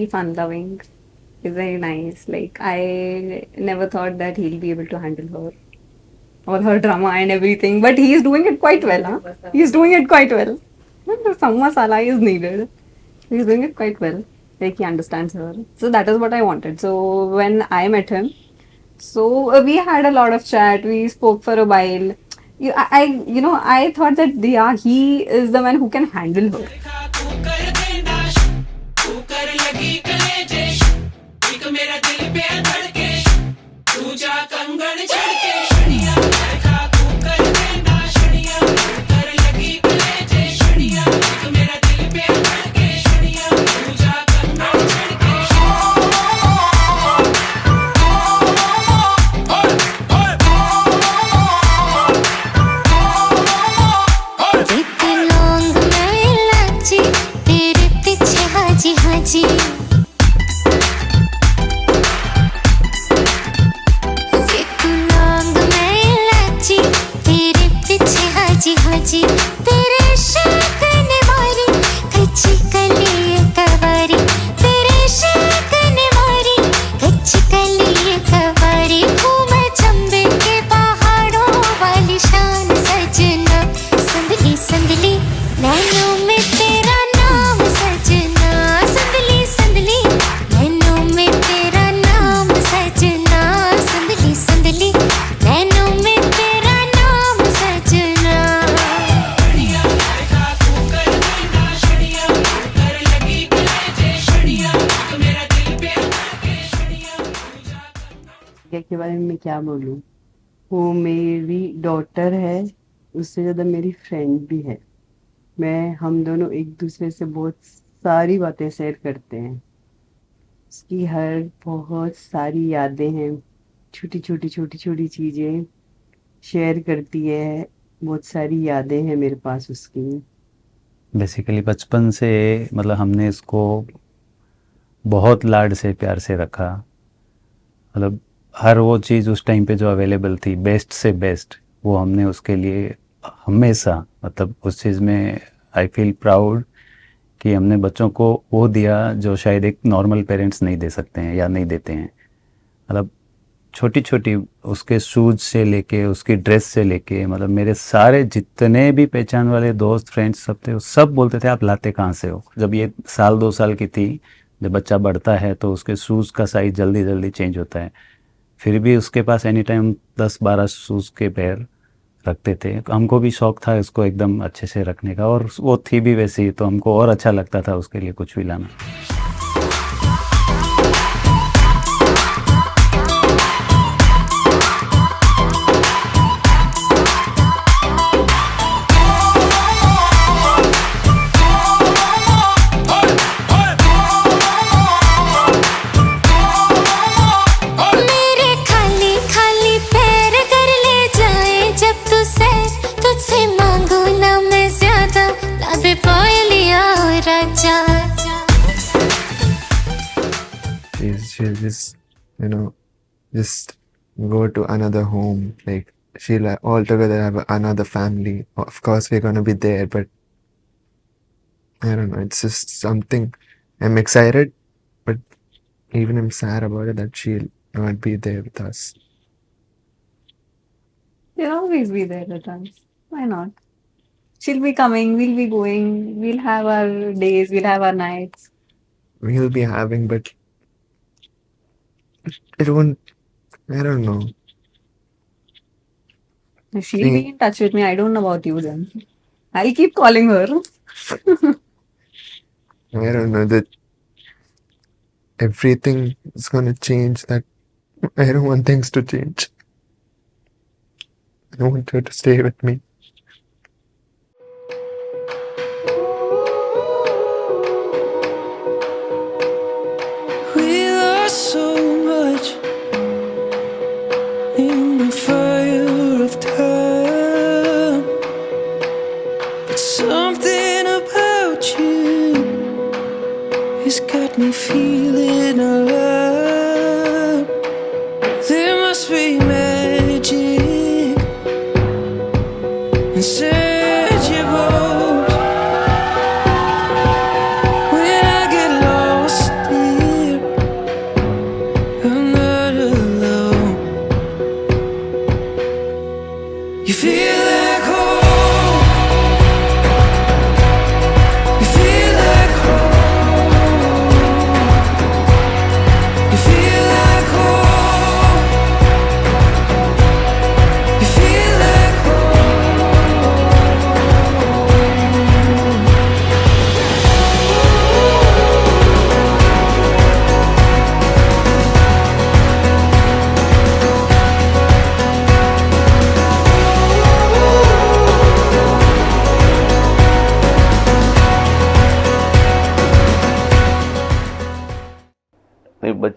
very fun-loving. He's very nice. Like I never thought that he'll be able to handle her, all her drama and everything. But he is doing it quite well, huh? He's doing it quite well. Some masala is needed. He's doing it quite well. Like he understands her. So that is what I wanted. So when I met him, so we had a lot of chat. We spoke for a while. I thought that yeah, he is the one who can handle her. के बारे में मैं क्या बोलूँ, वो मेरी daughter है, उससे ज़्यादा मेरी फ्रेंड भी है। हम दोनों एक दूसरे से बहुत सारी बातें शेयर करते हैं। उसकी बहुत सारी यादें हैं, छोटी छोटी चीज़ें शेयर करती है। बहुत सारी यादें हैं मेरे पास उसकी। बेसिकली बचपन से मतलब हमने इसको बहुत लाड से प्यार से रखा। मतलब हर वो चीज़ उस टाइम पे जो अवेलेबल थी, बेस्ट से बेस्ट, वो हमने उसके लिए हमेशा, मतलब उस चीज़ में आई फील प्राउड कि हमने बच्चों को वो दिया जो शायद एक नॉर्मल पेरेंट्स नहीं दे सकते हैं या नहीं देते हैं। मतलब छोटी छोटी उसके शूज़ से लेके, उसकी ड्रेस से लेके, मतलब मेरे सारे जितने भी पहचान वाले दोस्त फ्रेंड्स सब थे, वो सब बोलते थे आप लाते कहाँ से हो। जब ये 1-2 साल की थी, जब बच्चा बढ़ता है तो उसके शूज़ का साइज़ जल्दी जल्दी चेंज होता है, फिर भी उसके पास एनी टाइम 10-12 शूज़ के पेयर रखते थे। हमको भी शौक़ था इसको एकदम अच्छे से रखने का, और वो थी भी वैसी, तो हमको और अच्छा लगता था उसके लिए कुछ भी लाना। She'll just, just go to another home. Like she'll altogether have another family. Of course, we're gonna be there, but I don't know. It's just something. I'm excited, but even I'm sad about it that she'll not be there with us. She'll always be there with us. Why not? She'll be coming, we'll be going, we'll have our days, we'll have our nights. We'll be having, but I don't know. If she'll be in touch with me, I don't know about you then. I'll keep calling her. I don't know that everything is gonna change. That I don't want things to change. I want her to stay with me. We lost so much in the fire of time, but something about you has got me feeling alive. There must be magic inside your bones. When I get lost in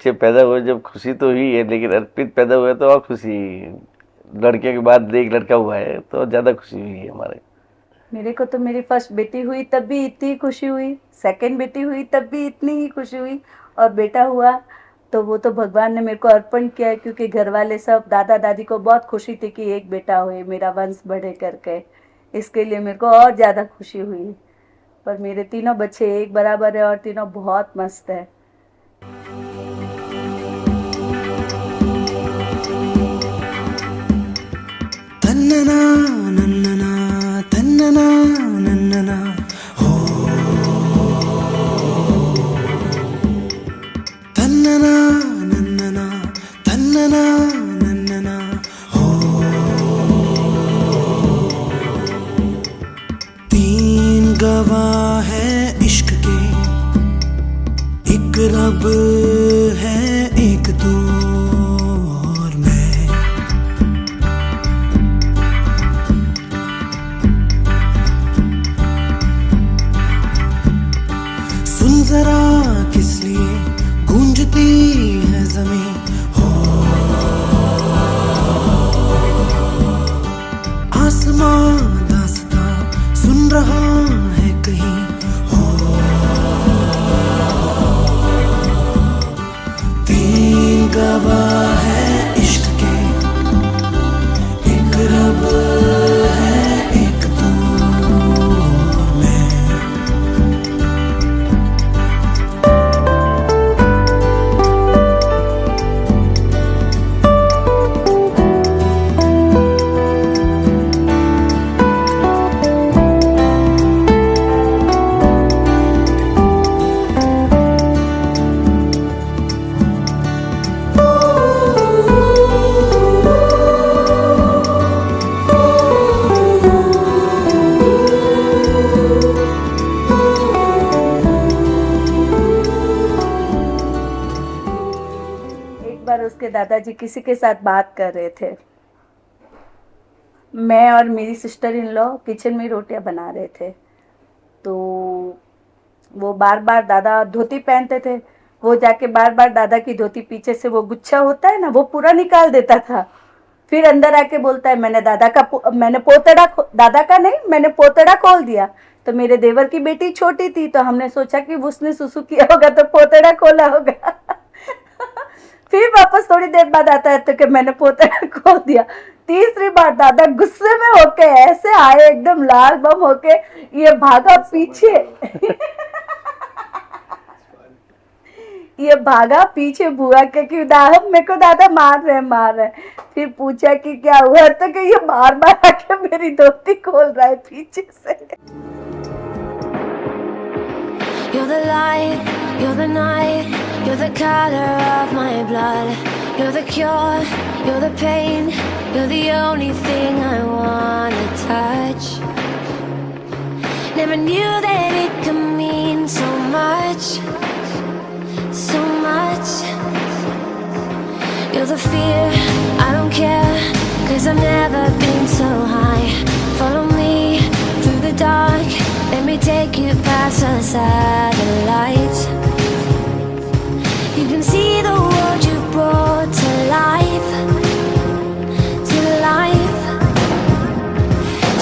बच्चे पैदा हुए जब खुशी तो हुई है, लेकिन अर्पित पैदा हुए तो और खुशी। लड़के के बाद एक लड़का हुआ है तो ज़्यादा खुशी हुई है हमारे। मेरे को तो मेरी फर्स्ट बेटी हुई तब भी इतनी खुशी हुई, सेकंड बेटी हुई तब भी इतनी ही खुशी हुई, और बेटा हुआ तो वो तो भगवान ने मेरे को अर्पण किया है, क्योंकि घर वाले सब दादा दादी को बहुत खुशी थी कि एक बेटा हुए, मेरा वंश बढ़े करके, इसके लिए मेरे को और ज़्यादा खुशी हुई। पर मेरे तीनों बच्चे एक बराबर है और तीनों बहुत मस्त है। तन्नना नन्नना तन्नना नन्नना हो तन्नना नन्नना तन्नना नन्नना हो। तीन गवाह है इश्क के, एक रब है एक तू और मैं। सुन जरा किस लिए गूंजती है जमीन हो, आसमां दास्तां सुन रहा है कहीं हो। तीन गवाह है इश्क के, एक रब है एक तू और मैं। एक बार उसके दादाजी किसी के साथ बात कर रहे थे, मैं और मेरी सिस्टर इन लॉ किचन में रोटियां बना रहे थे, तो वो बार बार दादा धोती पहनते थे, वो जाके बार बार दादा की धोती पीछे से वो गुच्छा होता है ना, वो पूरा निकाल देता था। फिर अंदर आके बोलता है मैंने दादा पोतड़ा खोल दिया। तो मेरे देवर की बेटी छोटी थी, तो हमने सोचा कि उसने सुसु किया होगा तो पोतड़ा खोला होगा। फिर वापस थोड़ी देर बाद आता है तो कि मैंने पोतड़ा खोल दिया। तीसरी बार दादा गुस्से में होके ऐसे आए, एकदम लाल बम होके, ये भागा पीछे ये भागा पीछे बुआ के कि मेरे को दादा मार रहे। फिर पूछा कि क्या हुआ, तो कि ये बार बार आके मेरी धोती खोल रहा है पीछे से। You're the light, you're the night, you're the color of my blood. You're the cure, you're the pain, you're the only thing I wanna touch. Never knew that it could mean so much, so much. You're the fear, I don't care, 'cause I've never been so high. Follow me through the dark, let me take you past the satellites. You can see the world you brought to life, to life.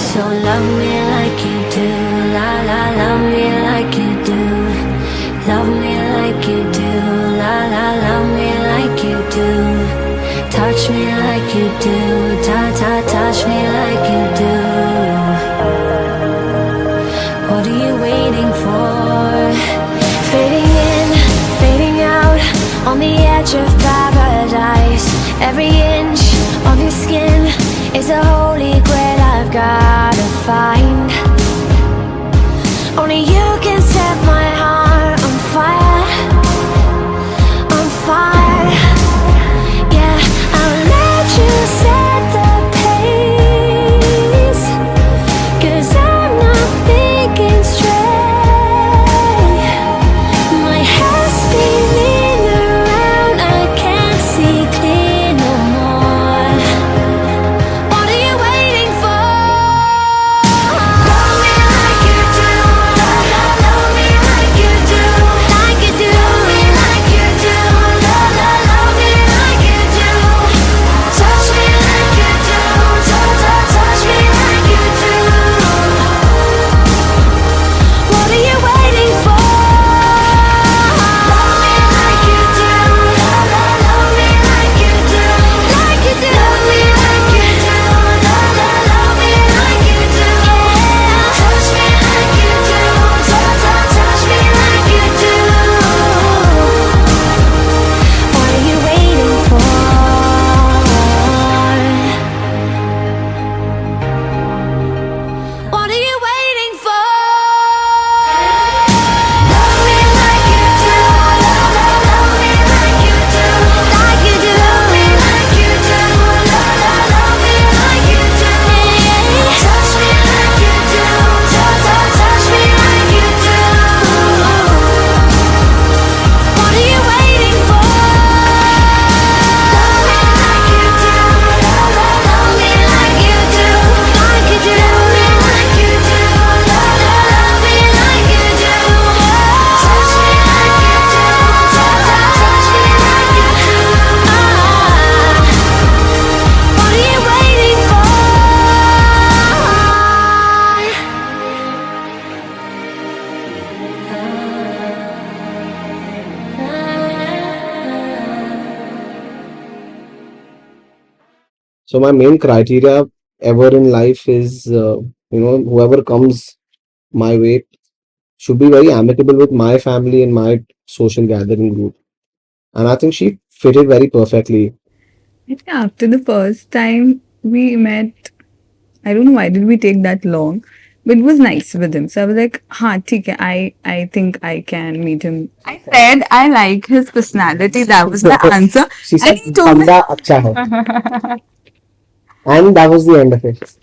So love me like you do, la la, love me like you do. Love me like you do, la la, love me like you do. Touch me like you do, ta ta, touch me like you do. What are you waiting for? Fading in, fading out, on the edge of paradise. Every inch of your skin is a holy grail I've gotta find. Only you can set my heart on fire, on fire. Yeah, I'll let you set the pace, 'cause I'm not thinking straight. My head's spinning around, I can't see clear no So my main criteria ever in life is, whoever comes my way should be very amicable with my family and my social gathering group. And I think she fitted very perfectly. I think after the first time we met, I don't know why did we take that long, but it was nice with him. So I was like, हाँ ठीक है, I think I can meet him. I said I like his personality. That was the answer. She said, And he told me, "Banda अच्छा है." And that was the end of it. Open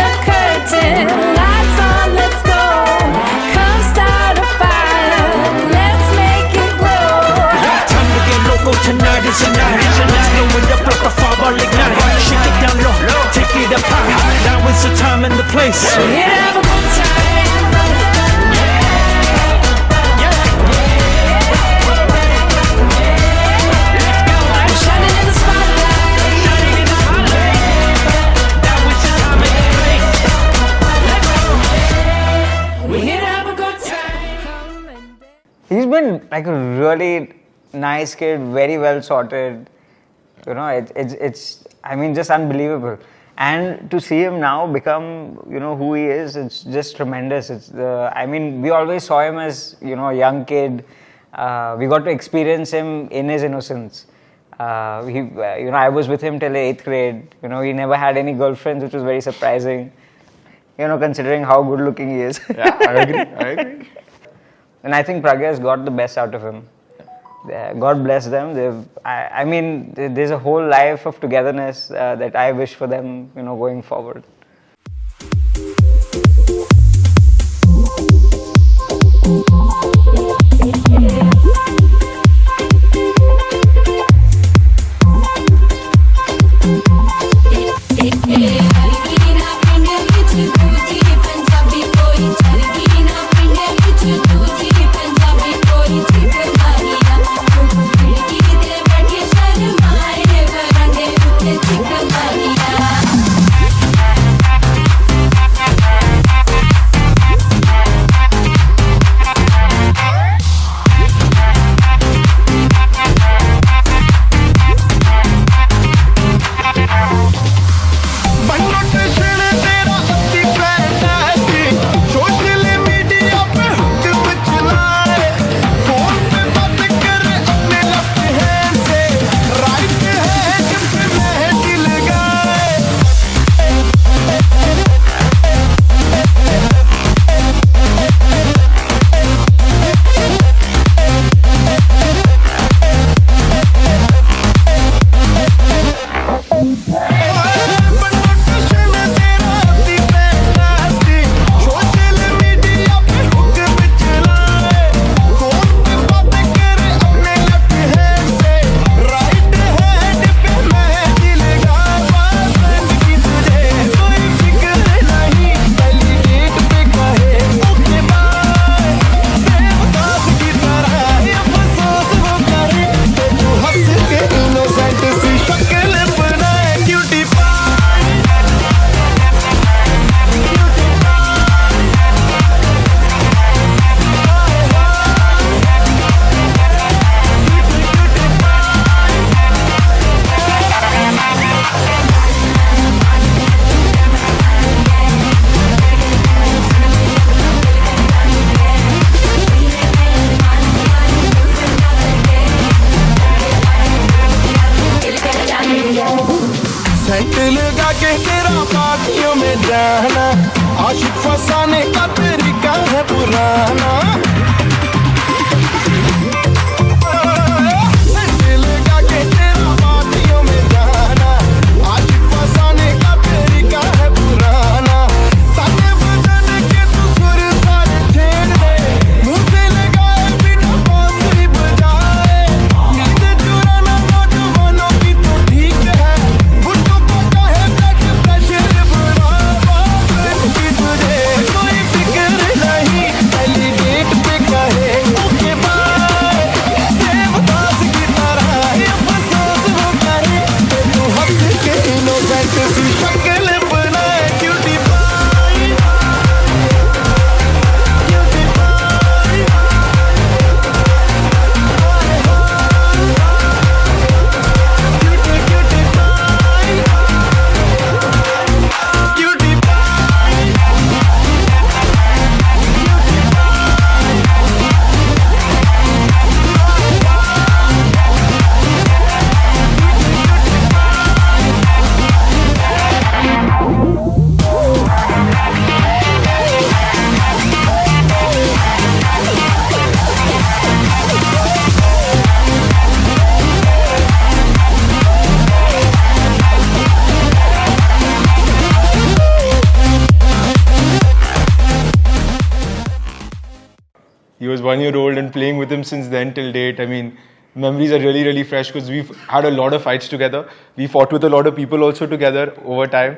the curtain, lights on, let's go. Come start a fire, let's make it glow. Time to get loco tonight is a night. Let's blow it up like a fireball ignite. Shake it down low, take it up high. Now is the time and the place. We're here to have a good time. We're shining in the spotlight. Now is the time and the place. We're here to have a good time. Come and dance. He's been like a really nice kid, very well sorted. You know, it's I mean, just unbelievable. And to see him now become, who he is, it's just tremendous. I mean, we always saw him as, a young kid. We got to experience him in his innocence. I was with him till 8th grade. He never had any girlfriends, which was very surprising. Considering how good looking he is. Yeah, I agree. And I think Pragya has got the best out of him. God bless them. I mean, there's a whole life of togetherness that I wish for them, going forward. 1-year-old and playing with him since then till date. I mean, memories are really, really fresh because we've had a lot of fights together. We fought with a lot of people also together over time.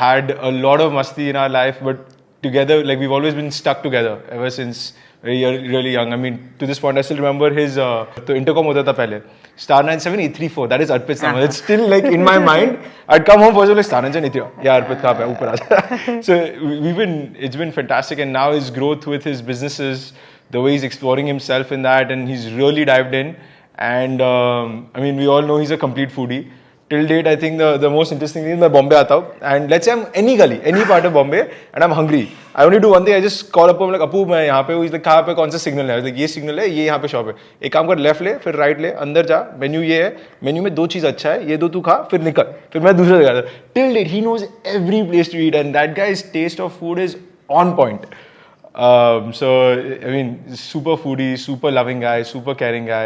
Had a lot of masti in our life, but together, like we've always been stuck together ever since really young. I mean, to this point, I still remember his तो intercom होता था पहले star 97834. That is Arpit's number. It's still like in my mind. I'd come home first like star 97834. Yeah, Arpit कहाँ पे है? ऊपर आ. So it's been fantastic, and now his growth with his businesses, the way he's exploring himself in that, and he's really dived in. And I mean, we all know he's a complete foodie. Till date, I think the most interesting thing is मैं Bombay आता हूँ, and let's say I'm any gully, any part of Bombay, and I'm hungry. I only do one thing. I just call up, I'm like, अपू मैं यहाँ पे हूँ. He's like, कहाँ पे कौन सा सिग्नल है? Like ये सिग्नल है, ये यहाँ पे शॉप है. एक काम कर, लेफ्ट ले, फिर राइट ले, अंदर जा. मेन्यू ये है, मेन्यू में 2 चीज अच्छा है, ये 2 तू खा, फिर निकल. फिर मैं दूसरे जगह. Till date, he knows every place to eat, and that guy's taste of food is on point. So I mean, super foodie, super loving guy, super caring guy.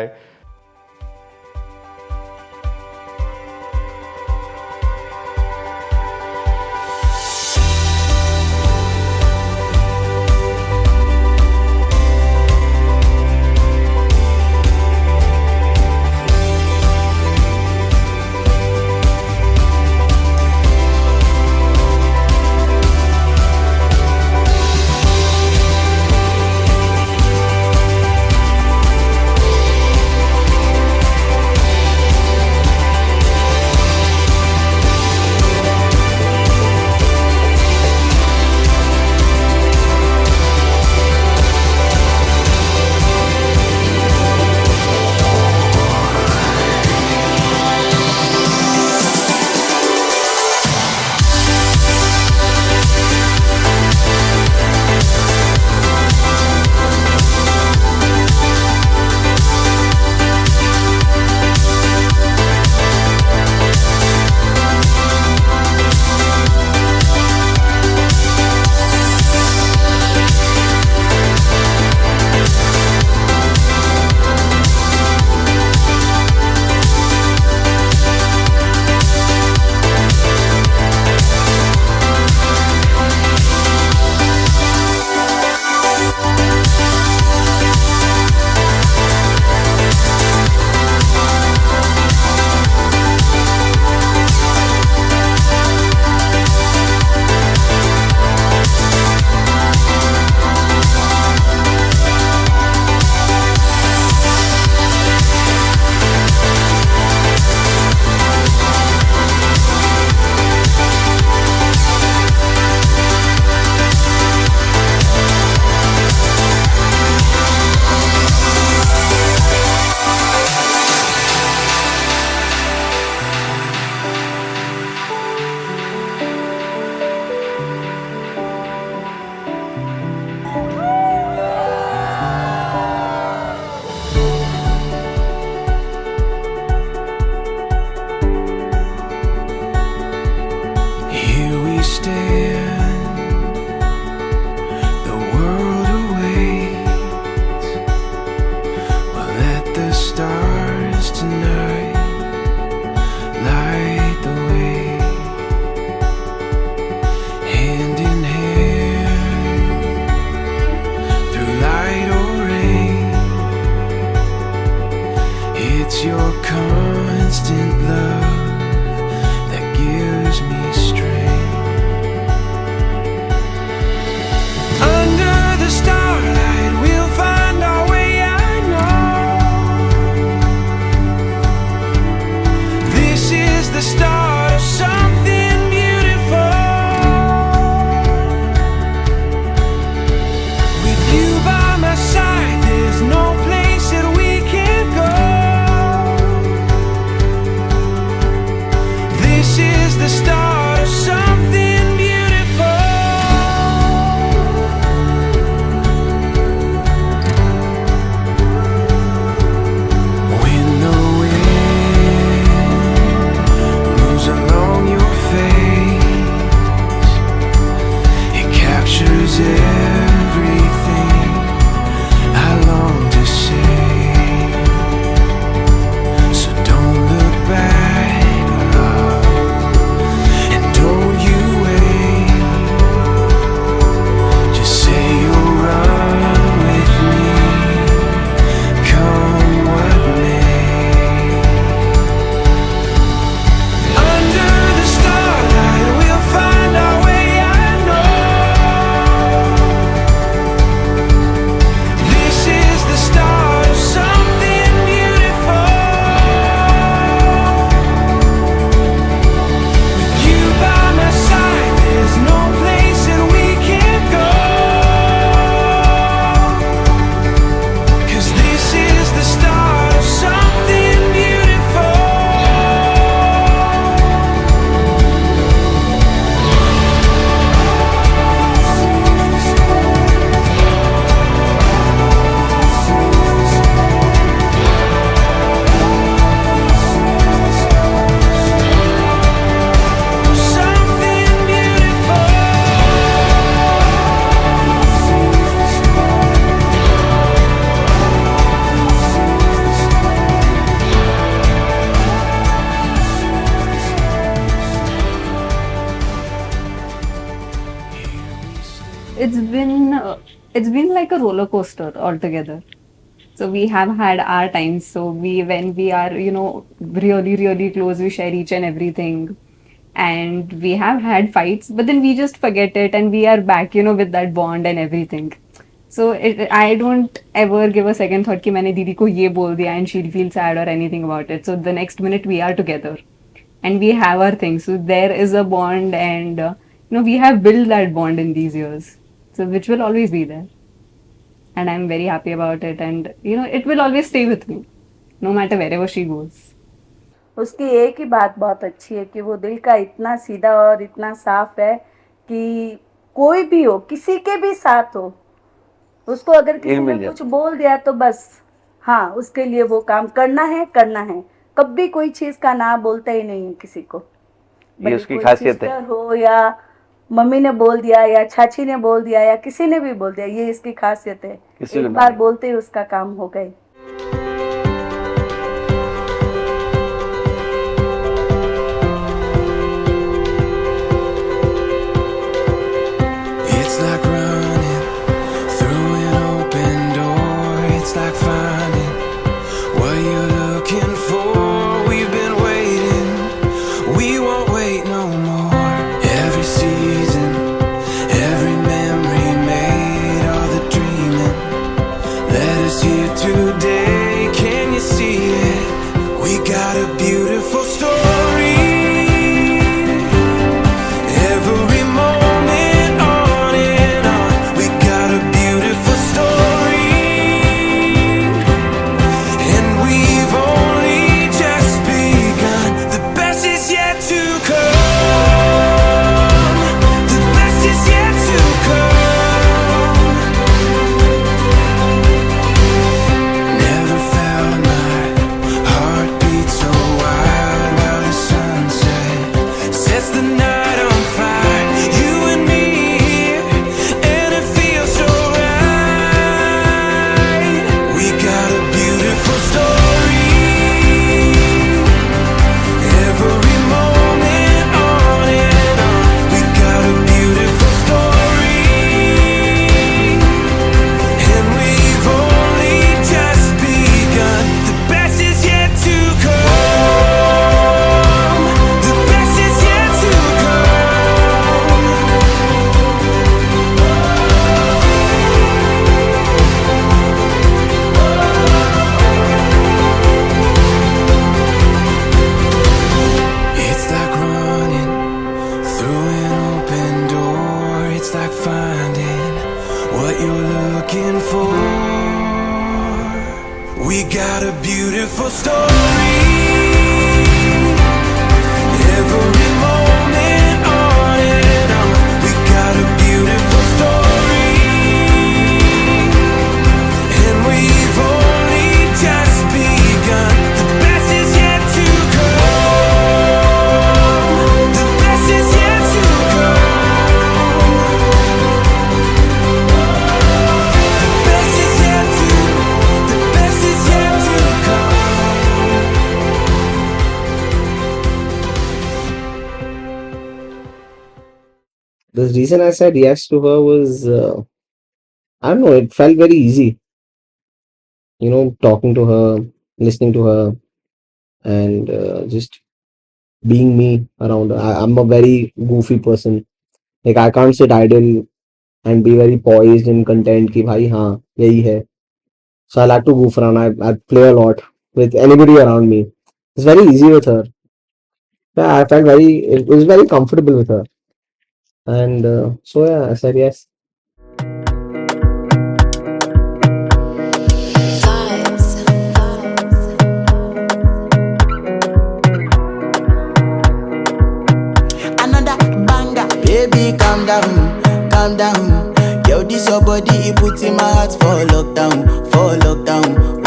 it's been like a roller coaster altogether. So we have had our times. So when we are, really, really close, we share each and everything. And we have had fights, but then we just forget it and we are back, with that bond and everything. So I don't ever give a second thought कि मैंने दीदी को ये बोल दिया and she'll feel sad or anything about it. So the next minute we are together and we have our things. So there is a bond and, we have built that bond in these years. So which will always be there. And I'm very happy about it. And, it will always stay with me, no matter wherever she goes. उसकी एक ही बात बहुत अच्छी है कि वो दिल का इतना सीधा और इतना साफ है कि कोई भी हो, किसी के भी साथ हो, उसको अगर किसी ने कुछ बोल दिया तो बस हाँ, उसके लिए वो काम करना है, कभी कोई चीज का ना बोलता ही नहीं है किसी को। ये उसकी खासियत है। हो या मम्मी ने बोल दिया या चाची ने बोल दिया या किसी ने भी बोल दिया, ये इसकी खासियत है। एक बार बोलते ही उसका काम हो गए। It's like running through an open door. It's like finding what you're looking for. We've been waiting, we won't wait no more. Every season, every memory made, all the dreaming led us here today. Can you see it? We got a beautiful story. Every moment on and on, we got a beautiful story. And we've only just begun. The best is yet to come. The best is yet to come. Never felt my heart beat so wild while the sunset sets the night on fire. You and me here, and it feels so right. We got a beautiful story. Every moment on and on, we got a beautiful story. And we've only just begun. The best is yet to come. The best is yet to come. It's like running through an open door. It's like finding what you're looking for. We got a beautiful story. Every moment on and on, we got a beautiful story. And we've only just begun. The best is yet to come. The best is yet to come. The best is yet to, the best is yet to come. The reason I said yes to her was, I don't know, it felt very easy. Talking to her, listening to her, and just being me around her. I'm a very goofy person. Like, I can't sit idle and be very poised and content कि भाई हाँ यही है. So I like to goof around. I play a lot with anybody around me. It's very easy with her. Yeah, I felt it was very comfortable with her. And so yeah, I said yes. Another banger. Baby, calm down, calm down. Yo, this your body, it puts in my heart for lockdown,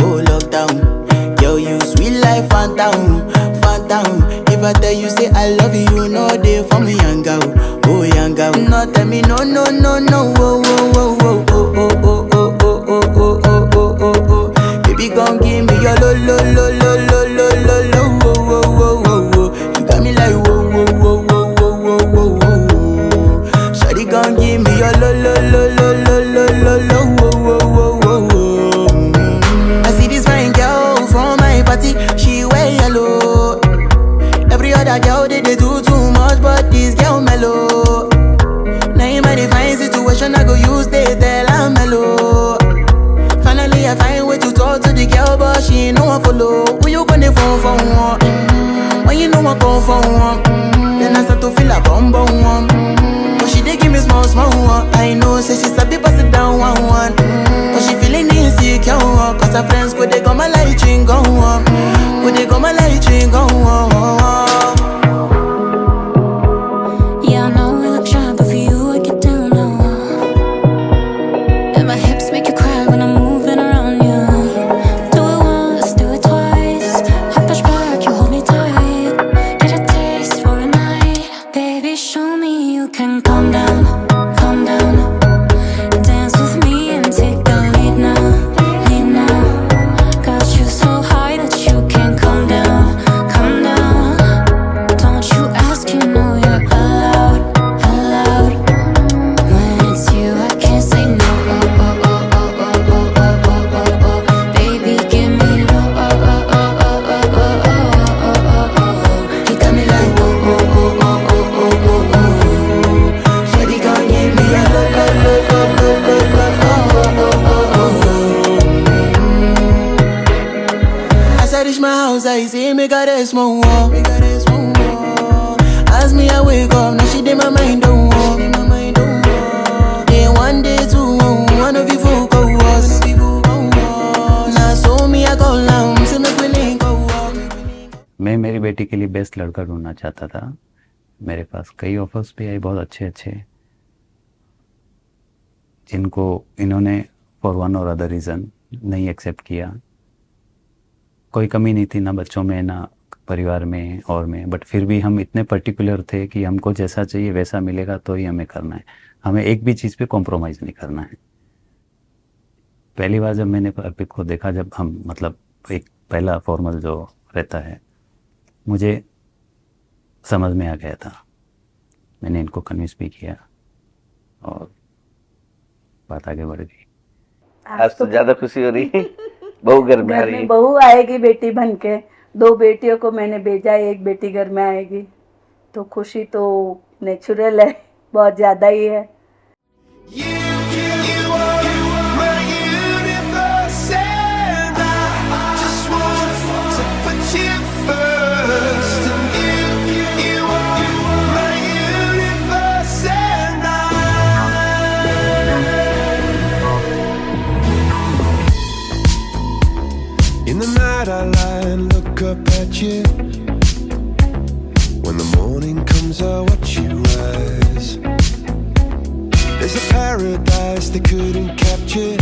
oh lockdown. Yo, you sweet life, phantom, phantom. If I tell you say I love you, no day for me, young girl, oh young girl. No tell me no, no, no, no, oh, oh, oh, oh, oh, oh, oh, oh, oh, oh, oh, oh, oh, oh. Baby, gon' give me your lo, lo, lo, lo, lo, lo, lo, lo, oh, oh, oh, oh, oh. You got me like whoa, whoa, whoa, whoa, whoa, whoa, whoa, whoa. Shawty gon' give me your lo, lo, lo, other girl they do too much, but this girl mellow. Now in my divine situation, I go use they tell I'm mellow. Finally, I find way to talk to the girl, but she ain't no one follow. Who you gonna phone for one? When you know I come for one, then I start to feel a bum bum one. But she dey give me small small one. I know, say she sabi pass it down one one. But she feeling insecure, cause her friends go they go my light ring go on. Go they go my light ring go on. Yeah, I know we look shy, but for you I get down low. And my hips make you cry when I'm moving around you. Do it once, do it twice. I push back, you hold me tight. Get a taste for a night. Baby, show me you can calm down, calm down. Dance with me and take the lead now, lead now. Got you so high that you can't come down, come down. Don't you ask, you know you're allowed, allowed. When it's you, I can't say no. Oh, oh, oh, oh, oh, oh, oh, oh, oh, oh. Baby, give me low. Oh, oh, oh, oh, oh, oh, oh, oh, oh, oh. You got me like oh, oh, oh, oh, oh, oh, oh, oh. Shawty gon' give me a lo lo lo lo lo lo lo oh oh oh oh. As I reach my house, I see me got a small wall. As me I wake up, now she did my mind don't walk. Day one, day two, one of you folk go was. Now so me I go long, see me willing go walk. मैं मेरी बेटी के लिए best लड़का ढूंढना चाहता था. मेरे पास कई ऑफर्स भी आए, बहुत अच्छे अच्छे, जिनको इन्होंने फॉर वन और अदर रीज़न नहीं एक्सेप्ट किया. कोई कमी नहीं थी, ना बच्चों में ना परिवार में और में, बट फिर भी हम इतने पर्टिकुलर थे कि हमको जैसा चाहिए वैसा मिलेगा तो ही हमें करना है. हमें एक भी चीज़ पे कॉम्प्रोमाइज़ नहीं करना है. पहली बार जब मैंने अर्पित को देखा, जब हम मतलब एक पहला फॉर्मल जो रहता है, मुझे समझ में आ गया था. मैंने इनको कन्विंस भी किया और बात आगे बढ़ गई. आज तो ज्यादा खुशी हो रही है. बहू घर में आ घर रही में है. बहू आएगी बेटी बन के. 2 बेटियों को मैंने भेजा है, एक बेटी घर में आएगी, तो खुशी तो नेचुरल है, बहुत ज्यादा ही है. You are my universe, and I just want to put you first. And you are my universe, and in the night I lie and look up at you. When the morning comes, I watch you rise. There's a paradise they couldn't capture,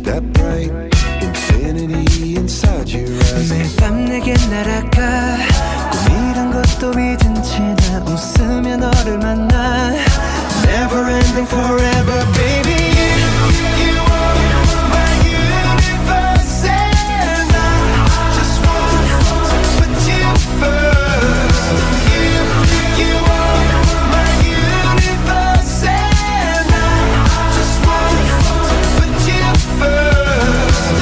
that bright infinity inside your eyes. 매일 밤 내게 날아가, 꿈이란 것도 잊은 채 나 웃으며 너를 만나. Never ending forever, baby. You are my universe, and I just want to put you first. You are my universe, and I just want to put you first.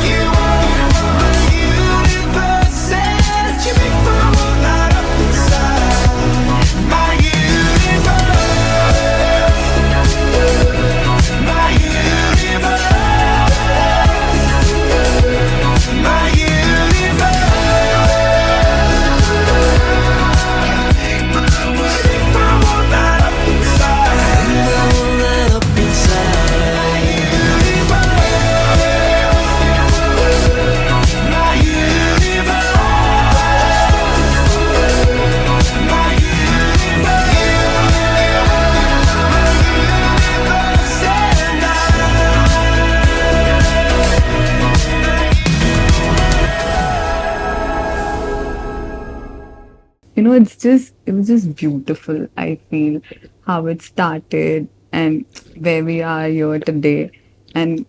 You are my universe, and you make my world light up inside. My universe, my universe, my universe. You know, it was just beautiful. I feel how it started and where we are here today, and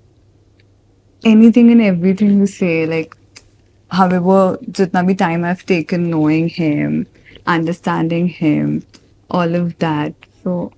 anything and everything you say, like, however, jitna bhi time I've taken knowing him, understanding him, all of that. So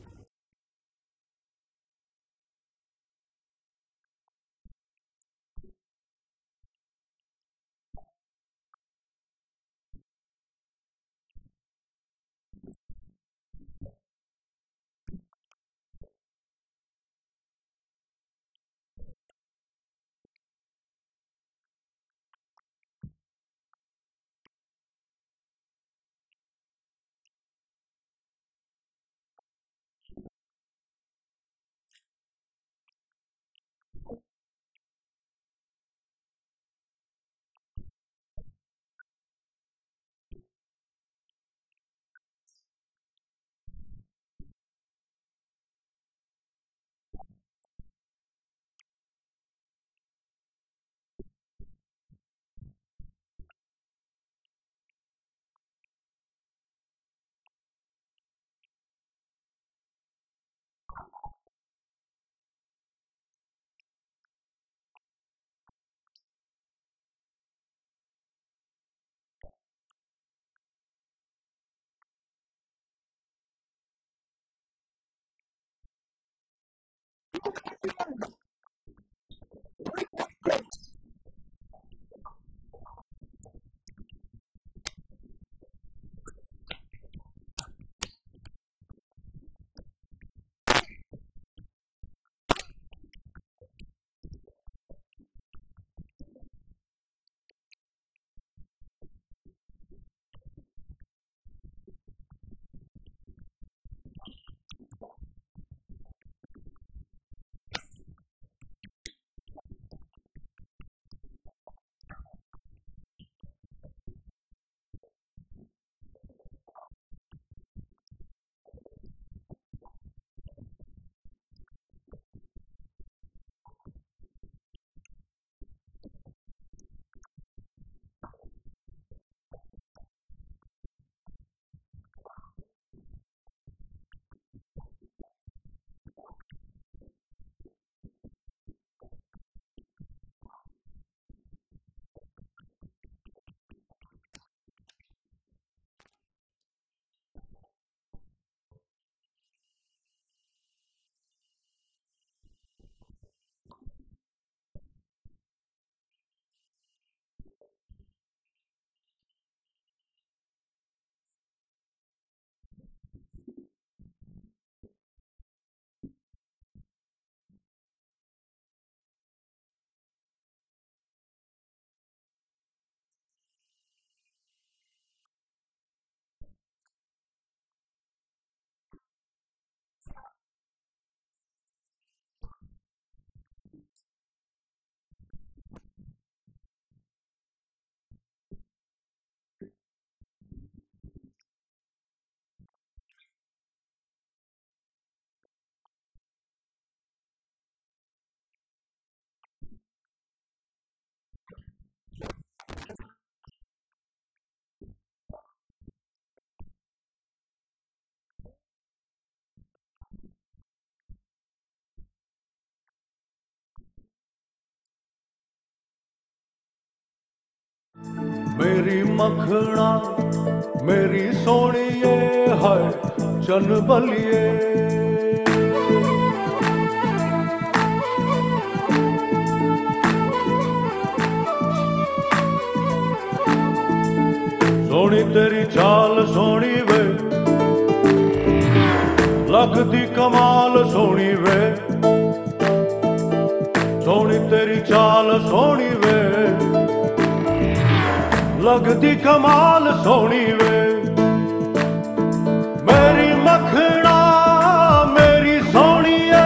मेरी मखना मेरी सोनिए है चन बलिए सोनी तेरी चाल सोनी वे लगदी कमाल सोनी वे सोनी तेरी चाल सोनी वे लगदी कमाल सोनी वे मेरी मखना मेरी सोनिए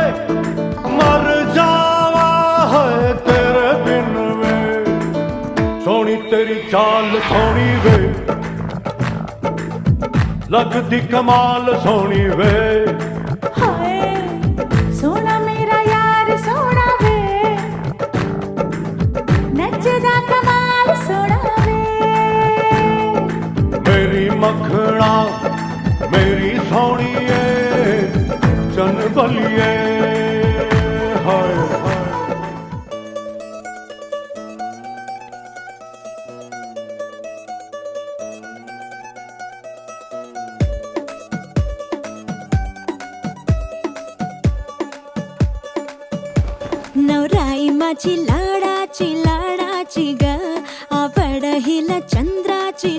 मर जावा है तेरे बिन वे सोनी तेरी चाल सोनी वे लगदी कमाल सोनी वे हाय सोना मेरा यार सोना वे नचदा कमाल सोना वे मेरी मखना मेरी सोनिए चन बलिए हाय हाय नवराई माझी लाडाची ग आवड हिला चंद्राची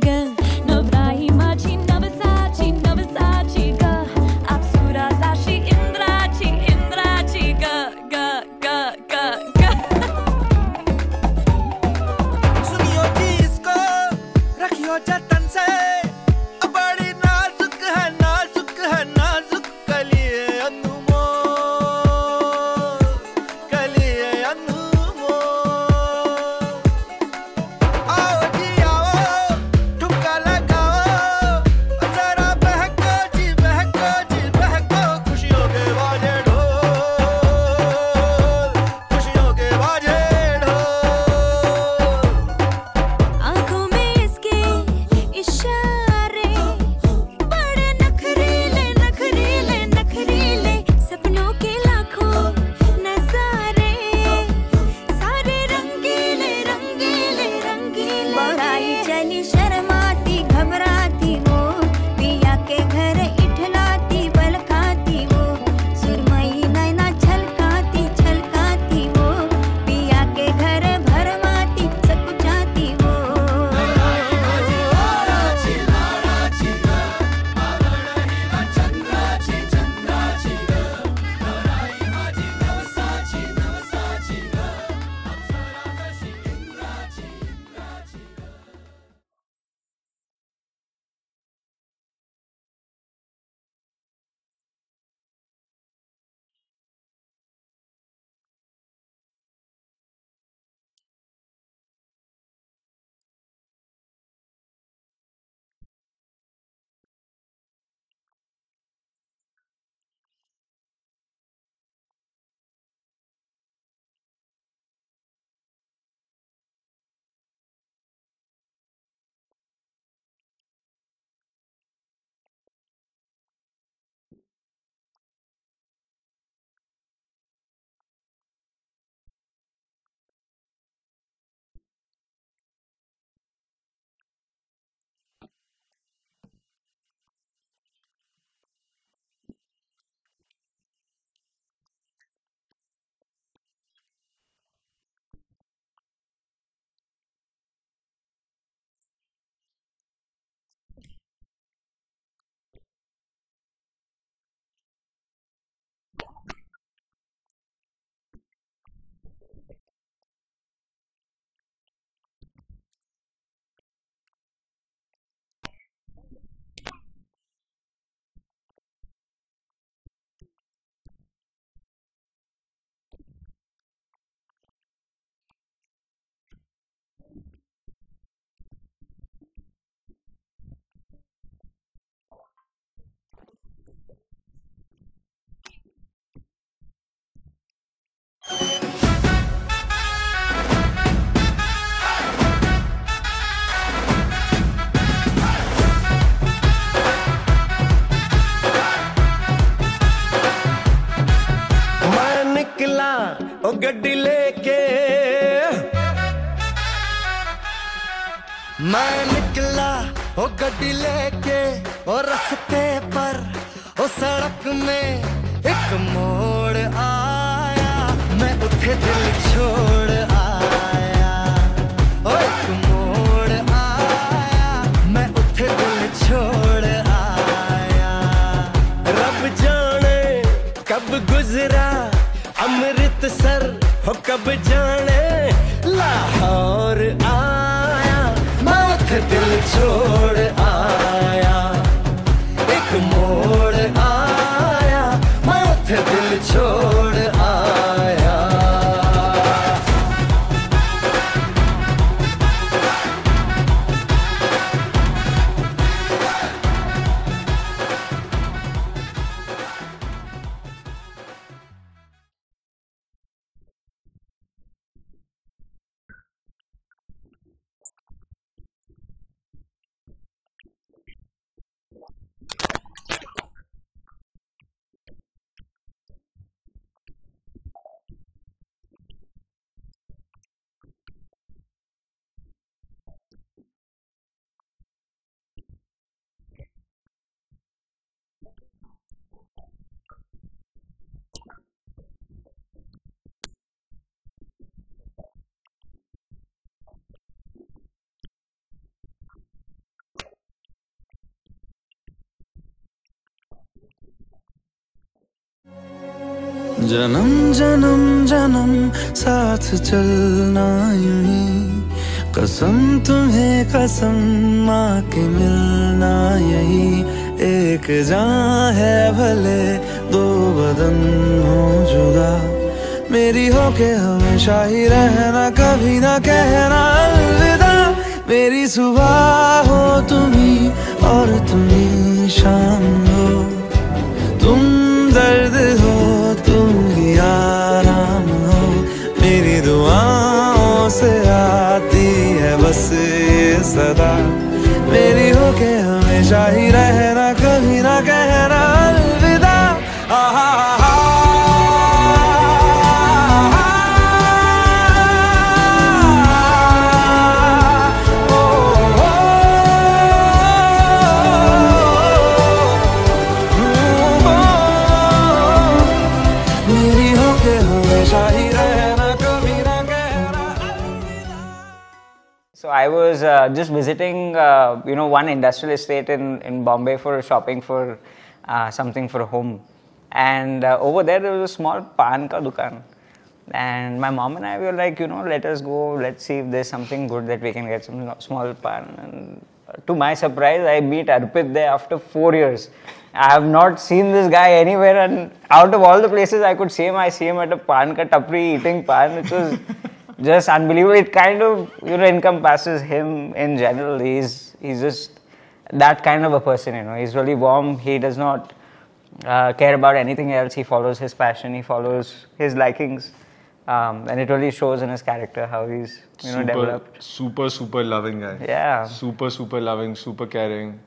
ग नवराई माझी नवसाची ग अप्सरासाशी इंद्राची ग ग ग ग ग सुनियो जी इसको रखियो जतन से बड़ी नाजुक है नाजुक कलिए अनमोल कलिए अनमोल आओ जी आओ मैं निकला ओ गड्डी लेके ओ रस्ते पर ओ सड़क में एक मोड़ आया, मैं उठे दिल छोड़ आया, ओ एक मोड़ आया, मैं उठे दिल छोड़ आया। रब जाने कब गुजरा अमृतसर हो, कब जाने लाहौर आया, मैं उठे दिल छोड़ आया, एक मोड़ आया, मैं उठे दिल छोड़ आया। जन्म जन्म जन्म साथ चलना यूं ही, कसम तुम्हें कसम माँ के मिलना यही, एक जान है भले दो बदन हो जुदा, मेरी हो के हमेशा ही रहना, कभी ना कहना अलविदा, मेरी सुबह हो तुम्ही और तुम्ही शाम हो, तुम दर्द हो तुम ही आराम हो, मेरी दुआओं से आती है बस ये सदा, मेरी हो के हमेशा ही रहना, कभी ना कहना अलविदा। So I was just visiting, one industrial estate in Bombay for shopping for something for home. And over there was a small pan ka dukan. And my mom and I were like, let us go, let's see if there's something good that we can get, some small pan. And to my surprise, I meet Arpit there after 4 years. I have not seen this guy anywhere, and out of all the places I could see him, I see him at a pan ka tapri eating pan, which was just unbelievable. It kind of encompasses him in general. He's just that kind of a person. He's really warm. He does not care about anything else. He follows his passion. He follows his likings, and it really shows in his character how he's developed. Super loving guy. Yeah. Super loving, super caring.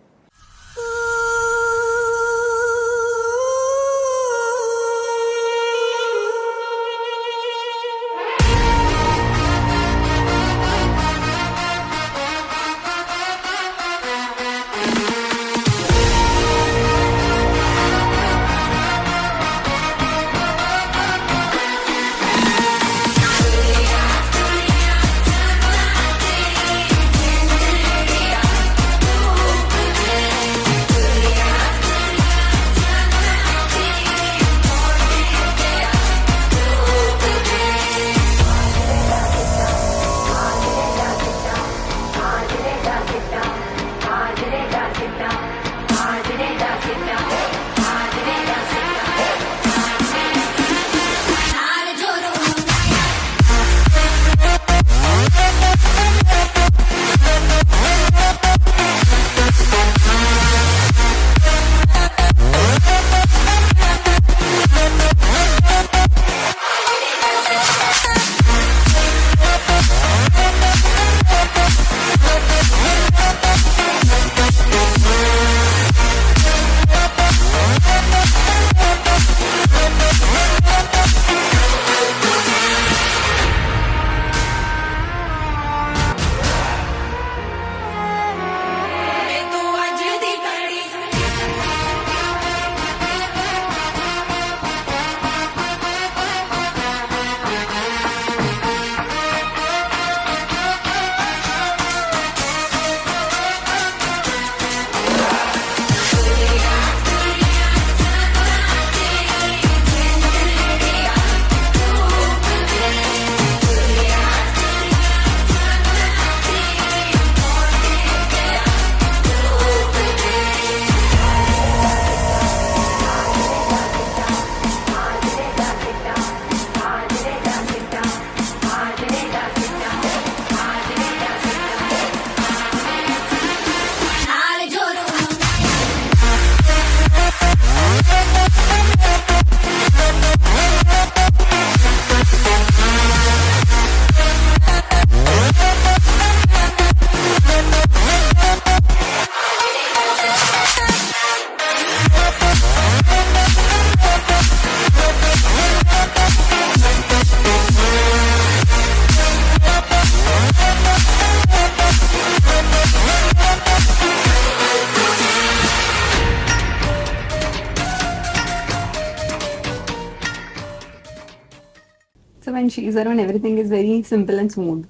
when she's around, everything is very simple and smooth.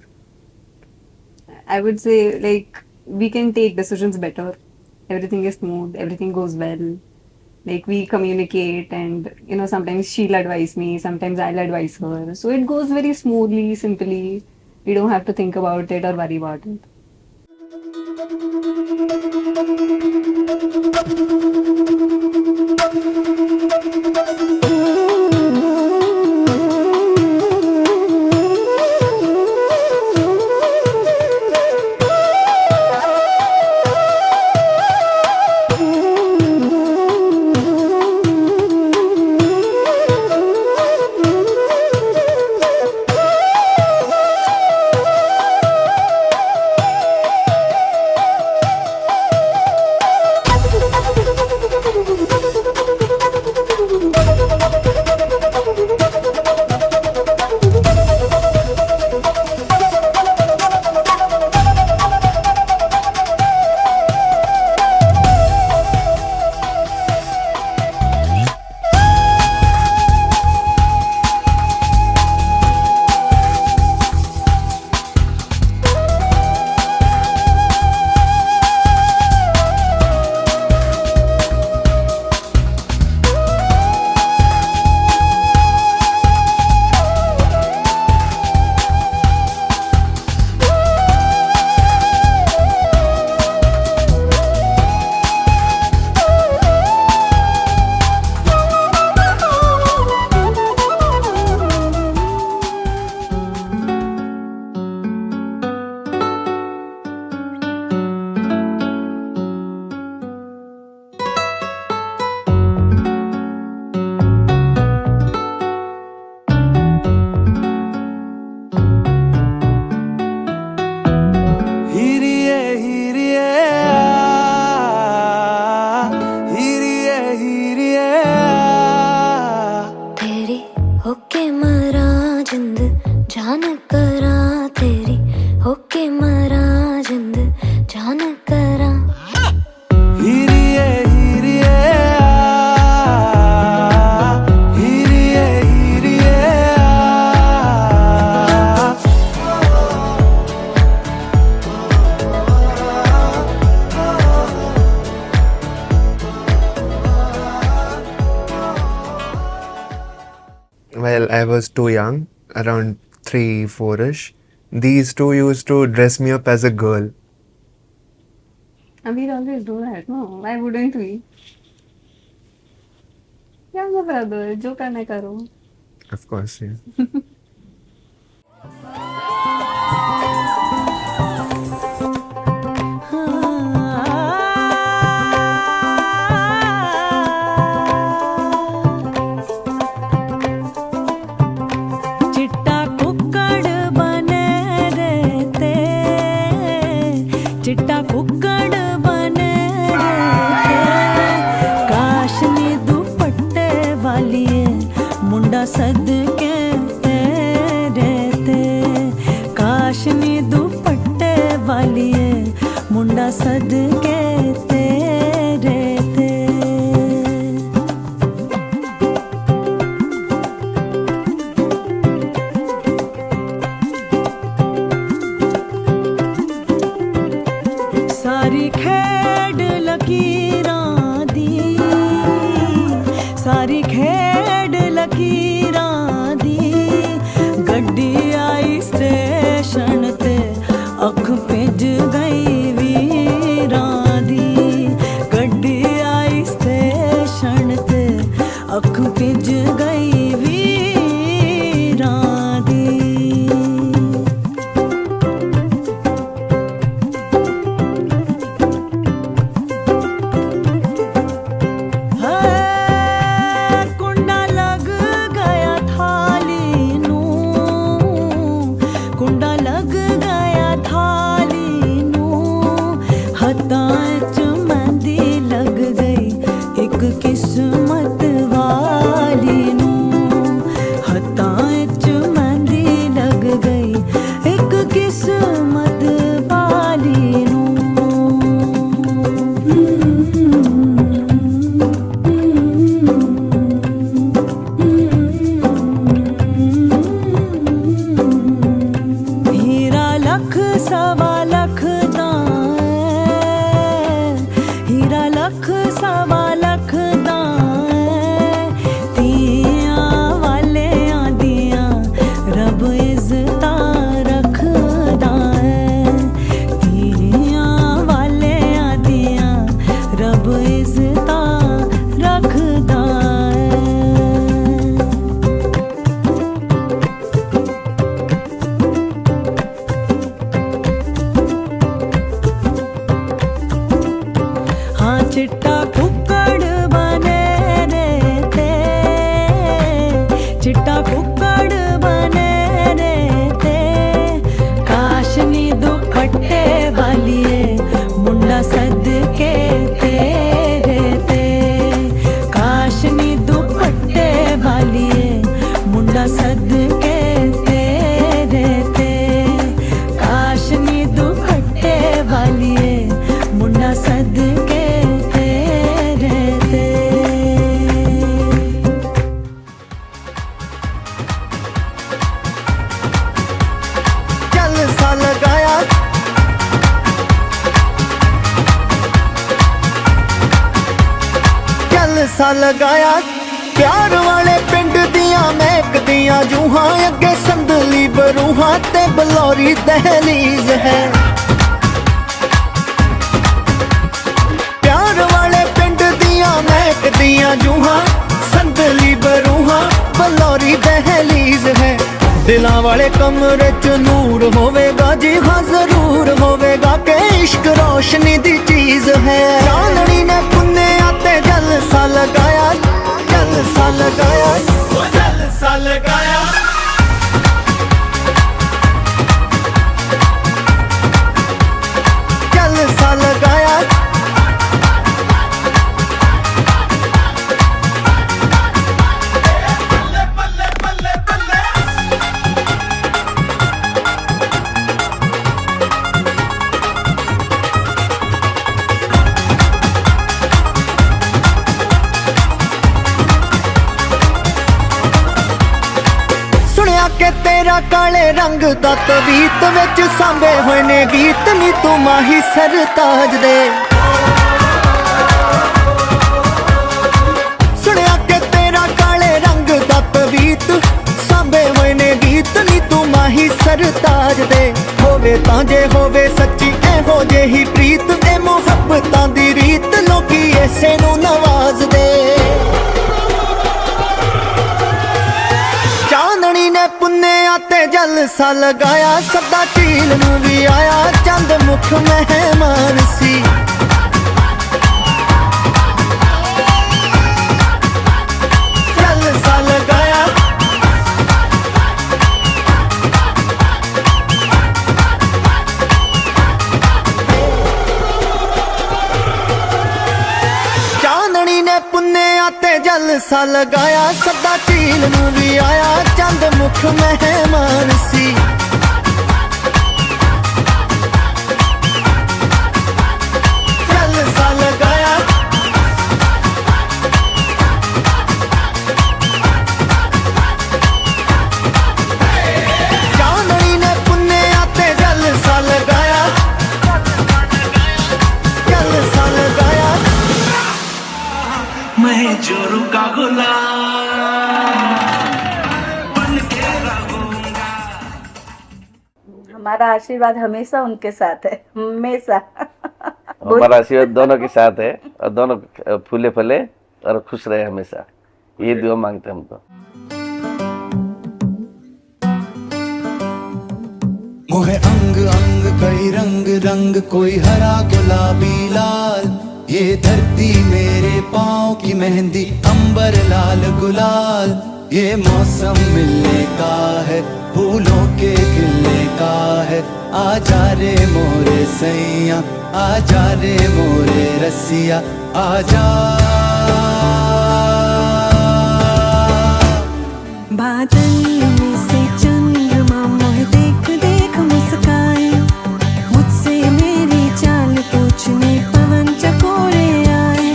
I would say, like, we can take decisions better. Everything is smooth, everything goes well. Like, we communicate, and sometimes she'll advise me, sometimes I'll advise her. So it goes very smoothly, simply. We don't have to think about it or worry about it. Well, I was too young, around 3, 4-ish. These two used to dress me up as a girl. And we'll always do that, no? Why wouldn't we? Younger brother, जो करना है करो. Of course, yeah. चिट्टा कुक्कड़ बने रहते, चिट्टा कुक्कड़ बने रहते, काशनी दुपट्टे वाली मुंडा सदके रहते, काशनी दुपट्टे वाली मुंडा सदके रहते. सारी खेड लकीरां दी, सारी खेड लकीरां दी, गड्डी आई स्टेशन ते अख भिज गई वीरां दी, गड्डी आई स्टेशन ते अख भिज गई वीरां दी. कुंडा लग गया चिट्टा कुक्कड़ बने रहते, चिट्टा कुक्कड़ बने रहते, काशनी दुपट्टे वालिए मुंडा सदके तेरे ते, काशनी दुपट्टे वालिए मुंडा सदके तेरे ते, काशनी दुपट्टे वालिए मुंडा सदके तेरे ते। जलसा लगाया जलसा लगाया प्यार वाले पिंड दियां महकदियां जूहां, अगे संदली बरूहां ते बलौरी दहलीज है। प्यार वाले पिंड दियां महकदियां जूहां, संदली बरूहां बलौरी दहलीज है। दिलां वाले कमरे च नूर होवेगा जी हाँ जरूर होवेगा, के इश्क रोशनी दी चीज है। चांदनी ने पुन्ने आते जलसा लगाया, जलसा लगाया, जलसा लगाया। जलसा लगाया के तेरा काले रंग दा तवीत विच सांभे होए ने गीत नी तू माही सरताज दे। सुनिया के तेरा काले रंग दा तवीत सांभे होए ने गीत नी तू माही सरताज दे। होवे तां जे होवे सच्ची एहो जेही प्रीत, ए मुहब्बतां दी रीत लोकी ऐसे नू नवाज दे। चांदनी ने पुन्ने आते जलसा लगाया, सदा झील नू भी आया चंद मुख मेहमान सी। जलसा लगाया चांदनी ने पुन्ने आते जलसा लगाया, सदा झील नू भी आया चंद मुख मेहमान सी। जलसा लगाया चांदनी ने पुन्ने आते जलसा लगाया, जलसा लगाया। मैं जोरू का गुलाम बन के रहूंगा। हमारा आशीर्वाद हमेशा उनके साथ है, हमेशा। हमारा आशीर्वाद दोनों के साथ है और दोनों फूले फले और खुश रहे हमेशा, ये दुआ मांगते हैं हम तो। मोहे अंग अंग कई रंग रंग, कोई हरा गुलाबी लाल, ये धरती मेरे पाँव की मेहंदी अंबर लाल गुलाल। ये मौसम मिलने का है, फूलों के खिलने का है, आजा रे मोरे सैया, आजा रे मोरे रसिया, आजा। बादल में से चंद्रमा मोहे देख देख मुस्काए, मुझसे मेरी चाल पूछने पवन चकोरे आए।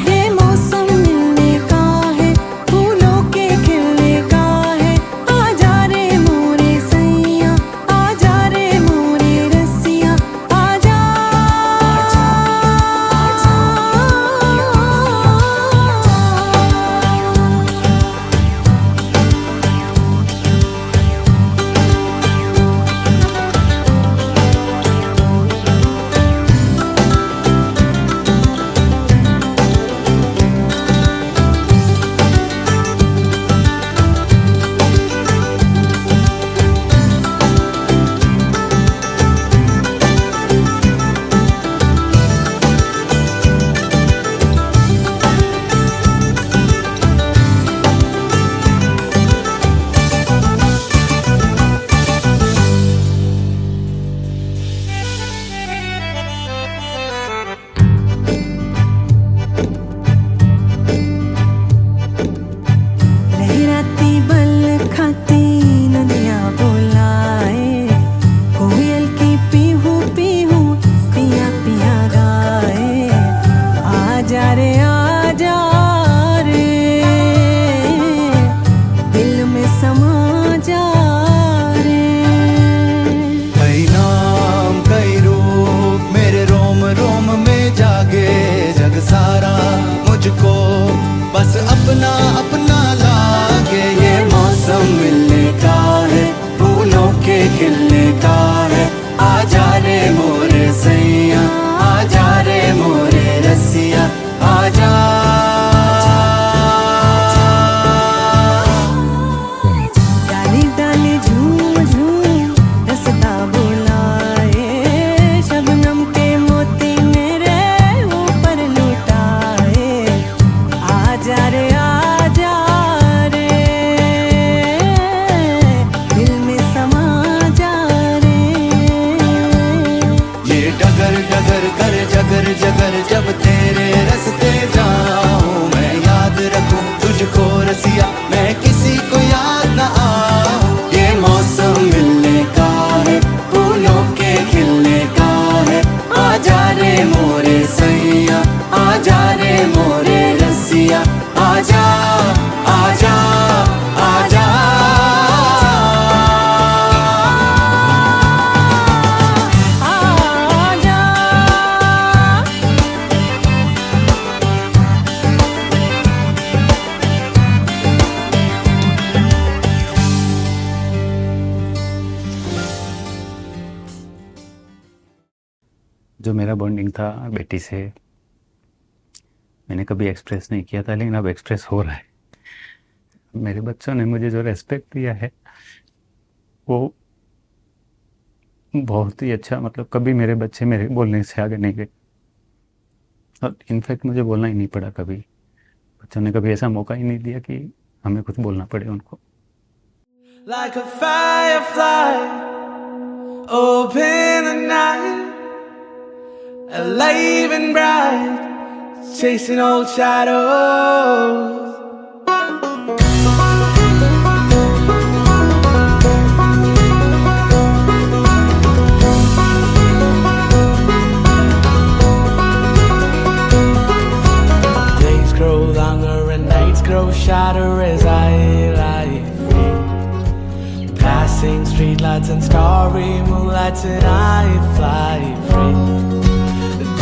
ये मौसम मिलने का है, फूलों के खिलने का है, आजा रे मोरे सैया, आजा रे मोरे रसिया, आजा। कर जब तेरे रास्ते जाऊं मैं याद रखूं तुझको रसिया मैं किसी को याद ना आऊं ये मौसम मिलने का है फूलों के खिलने का है आजा रे मोरे सैया आजा रे मोरे रसिया आजा आजा आजा जो मेरा बॉन्डिंग था बेटी से मैंने कभी एक्सप्रेस नहीं किया था, लेकिन अब एक्सप्रेस हो रहा है। मेरे बच्चों ने मुझे जो रेस्पेक्ट दिया है वो बहुत ही अच्छा, मतलब कभी मेरे बच्चे मेरे बोलने से आगे नहीं गए और इनफैक्ट मुझे बोलना ही नहीं पड़ा कभी। बच्चों ने कभी ऐसा मौका ही नहीं दिया कि हमें कुछ बोलना पड़े उनको। Like a firefly, open the night, alive and bright, chasing old shadows. Days grow longer and nights grow shorter as I lie free. Passing streetlights and starry moonlights and I fly free.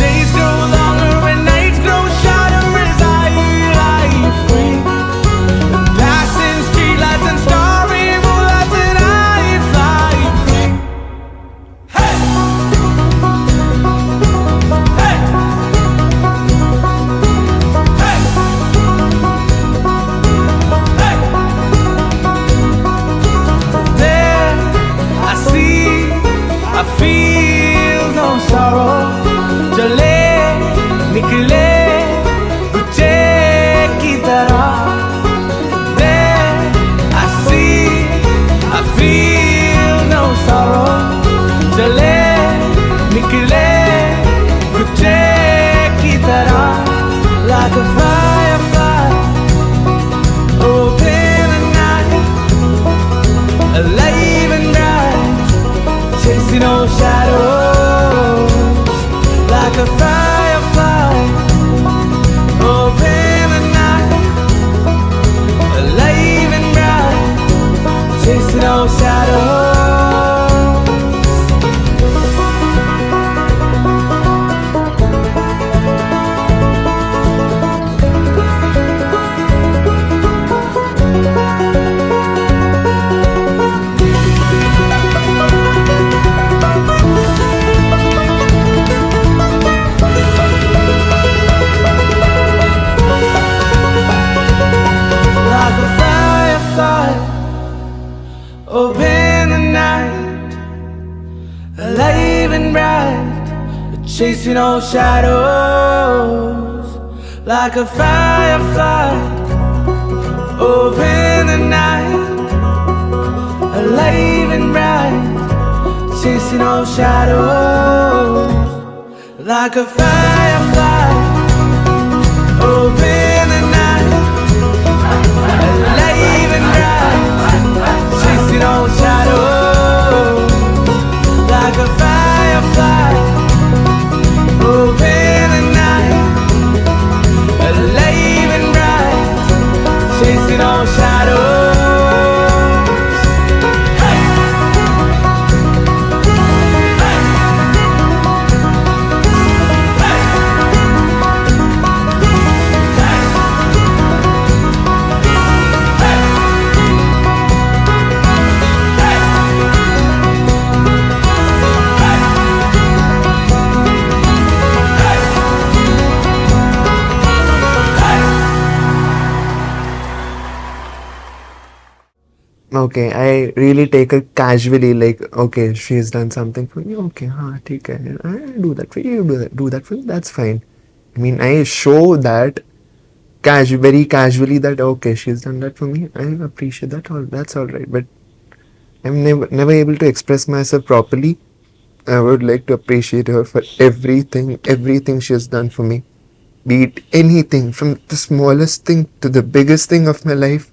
Days grow longer and nights grow shorter as I lie free. Passing streetlights and starry moonlights and I fly free. Hey! Hey! Hey! Hey! There I see, I feel no sorrow. चले निकले तुझे की तरह There I see, I feel no sorrow. चले निकले तुझे की तरह Like a firefly, open the night, alive and bright, chasing old shadows. Like a firefly, open the night, alive and bright, chasing old shadows. Like a firefly, open the night, alive and bright, chasing old shadows. Like a firefly, open the night, alive and bright, chasing old shadows. Like a firefly, open the night, alive and bright, chasing old shadows. Like a firefly, open the night, alive and bright, chasing old shadows. Okay, I really take it casually, like, okay, she's done something for me, okay, हाँ ठीक है, I do that for you, do that for me, that's fine. I mean, I show that very casually that, okay, she's done that for me, I appreciate that, that's all right, but I'm never able to express myself properly I would like to appreciate her for everything she has done for me. Be it anything, from the smallest thing to the biggest thing of my life.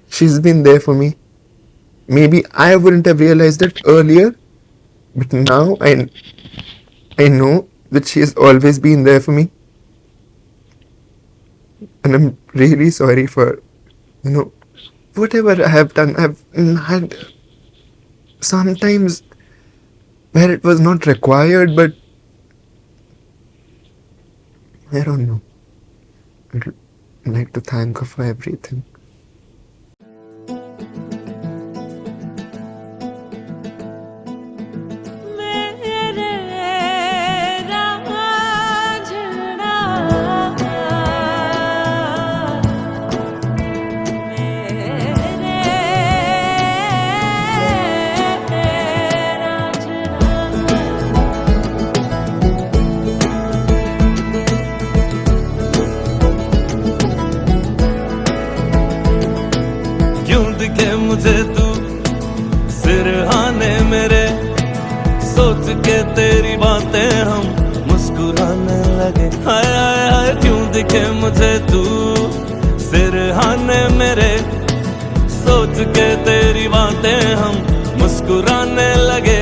She's been there for me. Maybe I wouldn't have realized it earlier, but now I know that she has always been there for me. And I'm really sorry for, whatever I have done. I've had sometimes where it was not required, but I don't know. I'd like to thank her for everything. क्यों दिखे मुझे तू सिरहाने मेरे, सोच के तेरी बातें हम मुस्कुराने लगे। हाय हाय हाय क्यों दिखे मुझे तू सिरहाने मेरे, सोच के तेरी बातें हम मुस्कुराने लगे।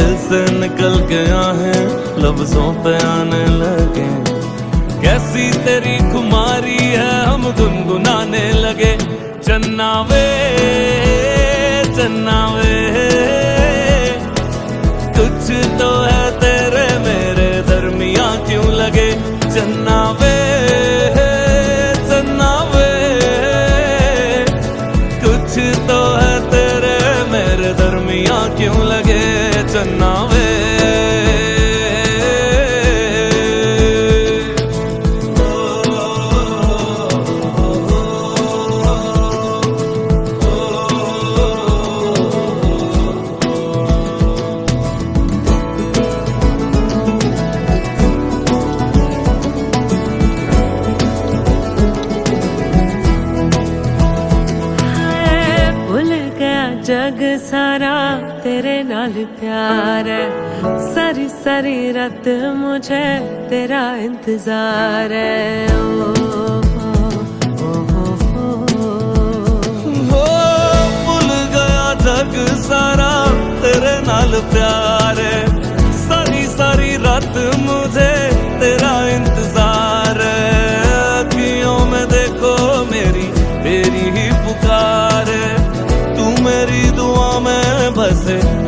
दिल से निकल के आहें लफ्जों पे आने लगे। कैसी तेरी खुमारी है हम गुनगुनाने लगे। चन्ना वे कुछ तो है तेरे मेरे दरमियां क्यों लगे। चन्ना वे कुछ तो है तेरे मेरे दरमियां क्यों लगे। चन्ना वे जग सारा तेरे नाल प्यार है, सारी सारी रात मुझे तेरा इंतजार है। भूल गया जग सारा तेरे नाल प्यार है, सारी सारी रात मुझे तेरा इंतजार है। अखियों में देखो मेरी तेरी ही पुकार है, मेरी दुआ में बस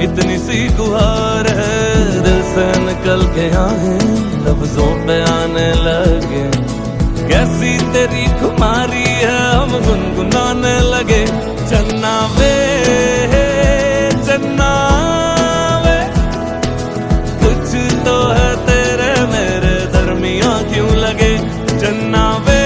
इतनी सी गुहार है। दिल से निकल के आहें लफ्जों पे आने लगे। कैसी तेरी खुमारी है हम गुनगुनाने लगे। चन्ना वे कुछ तो है तेरे मेरे दरमियां क्यों लगे। चन्ना वे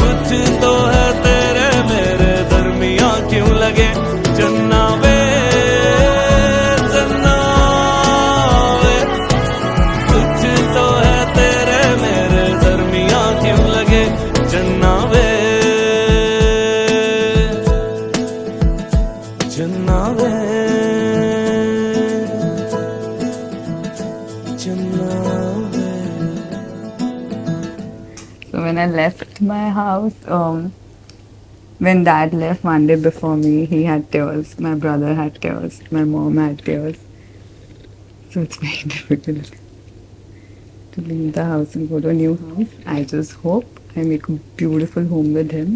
कुछ तो है तेरे मेरे दरमियां क्यों लगे। चन्ना वे कुछ तो है तेरे मेरे दरमियां क्यों लगे। चन्ना वे चन्ना वे चन्ना वे। So when I left my house, when Dad left one day before me, he had tears. My brother had tears. My mom had tears. So it's very difficult to leave the house and go to a new house. I just hope I make a beautiful home with him.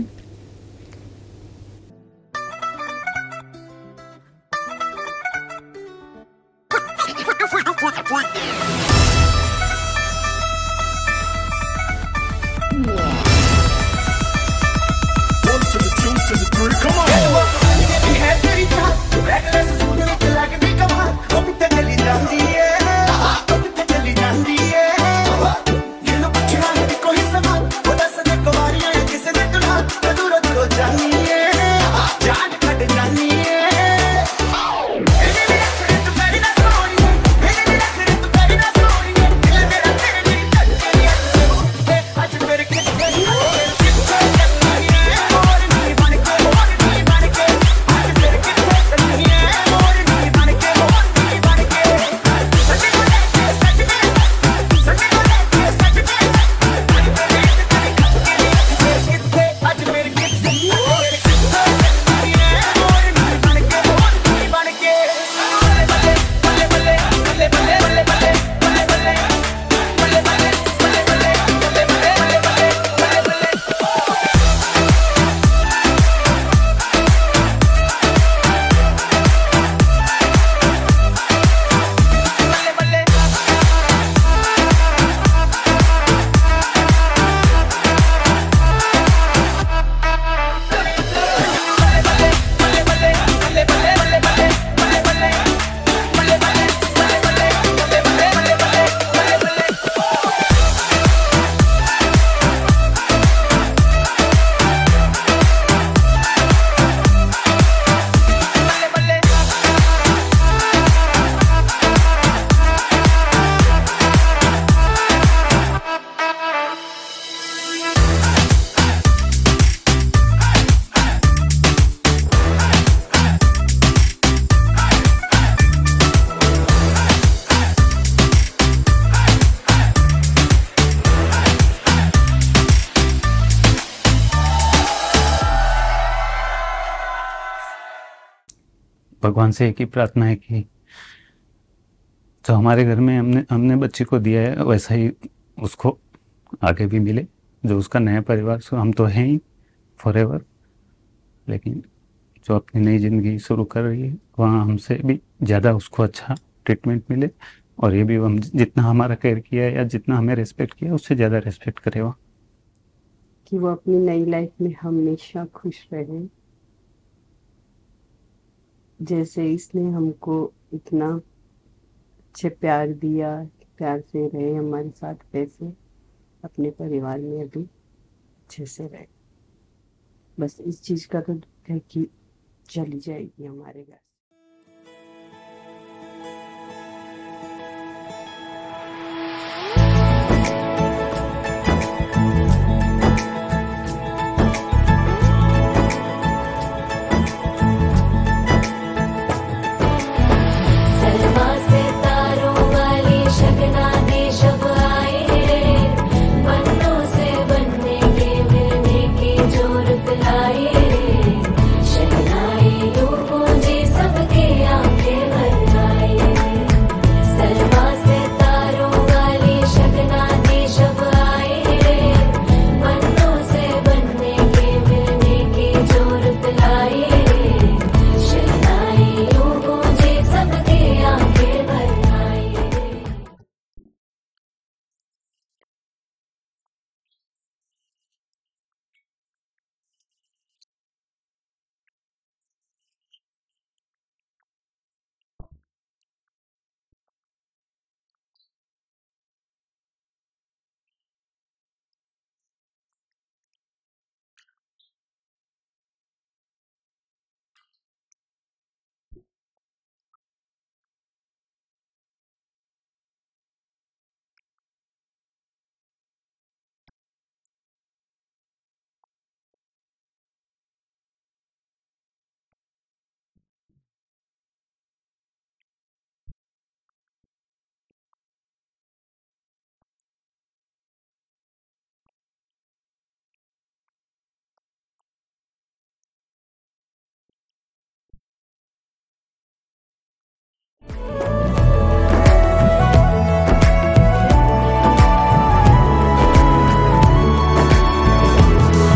Come on. He had dirty top, reckless as who look like a nigga. भगवान से एक ही प्रार्थना है कि जो हमारे घर में हमने बच्चे को दिया है वैसा ही उसको आगे भी मिले, जो उसका नया परिवार। सो हम तो हैं ही फॉरएवर, लेकिन जो अपनी नई ज़िंदगी शुरू कर रही है वहाँ हमसे भी ज़्यादा उसको अच्छा ट्रीटमेंट मिले, और ये भी हम जितना हमारा केयर किया है या जितना हमें रेस्पेक्ट किया उससे ज़्यादा रेस्पेक्ट करे वहाँ। कि वो अपनी नई लाइफ में हमेशा खुश रहे, जैसे इसने हमको इतना अच्छे प्यार दिया, प्यार से रहे हमारे साथ, वैसे अपने परिवार में अभी अच्छे से रहे। बस इस चीज़ का तो दुख है कि चली जाएगी हमारे घर। सलमा से तारों वाली शगना दे शब आए रे, बनों से बनने के मिलने की जो रुत लाए रे, शहनाई यूं गूंजे सबके आंखें भर आए। सलमा से तारों वाली शगना दे शब आए रे, बनों से बनने के मिलने की जो रुत लाए रे, शहनाई यूं गूंजे सबके आंखें भर आए।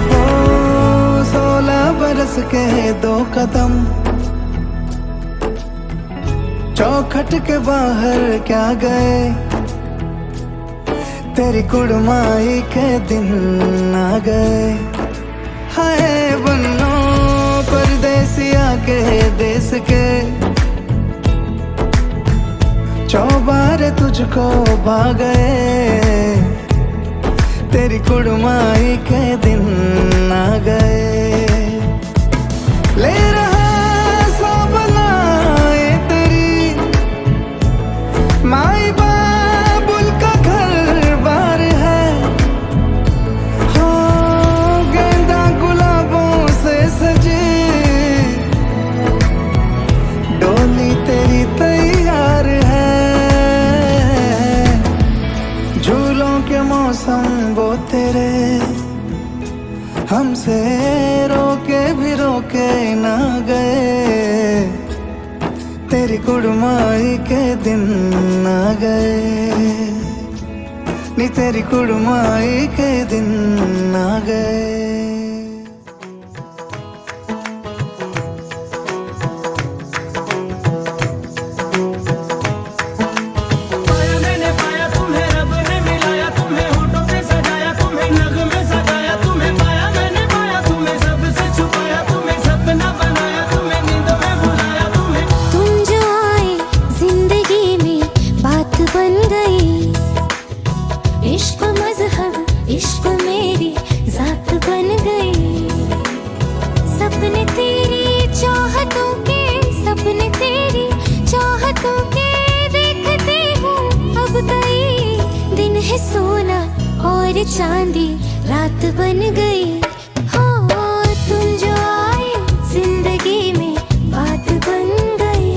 ओ 16 बरस के 2 कदम चौखट के बाहर क्या गए, तेरी कुड़माई के दिन आ गए। हाय बन्नो परदेसिया के देश के, चौबारे तुझको भा गए, तेरी कुड़माई के दिन आ गए। ले रहा सब लाए तेरी माई बाबुल का घर बार है, हो गेंदा गुलाबों से सजी डोली तेरी तैयार है। झूलों के मौसम वो तेरे हमसे रोके भी रोके ना गए, तेरी कुड़माई के दिन आ गए, नी तेरी कुड़माई के दिन आ गए। तुम जो आए जिंदगी में बात बन गई, इश्क मजहब इश्क मेरी जात बन गई। सपने तेरी चाहतों के, सपने तेरी चाहतों के देखते हूँ अब कई दिन है सोना और चांदी रात बन गई। हो तुम जो आए जिंदगी में बात बन गई।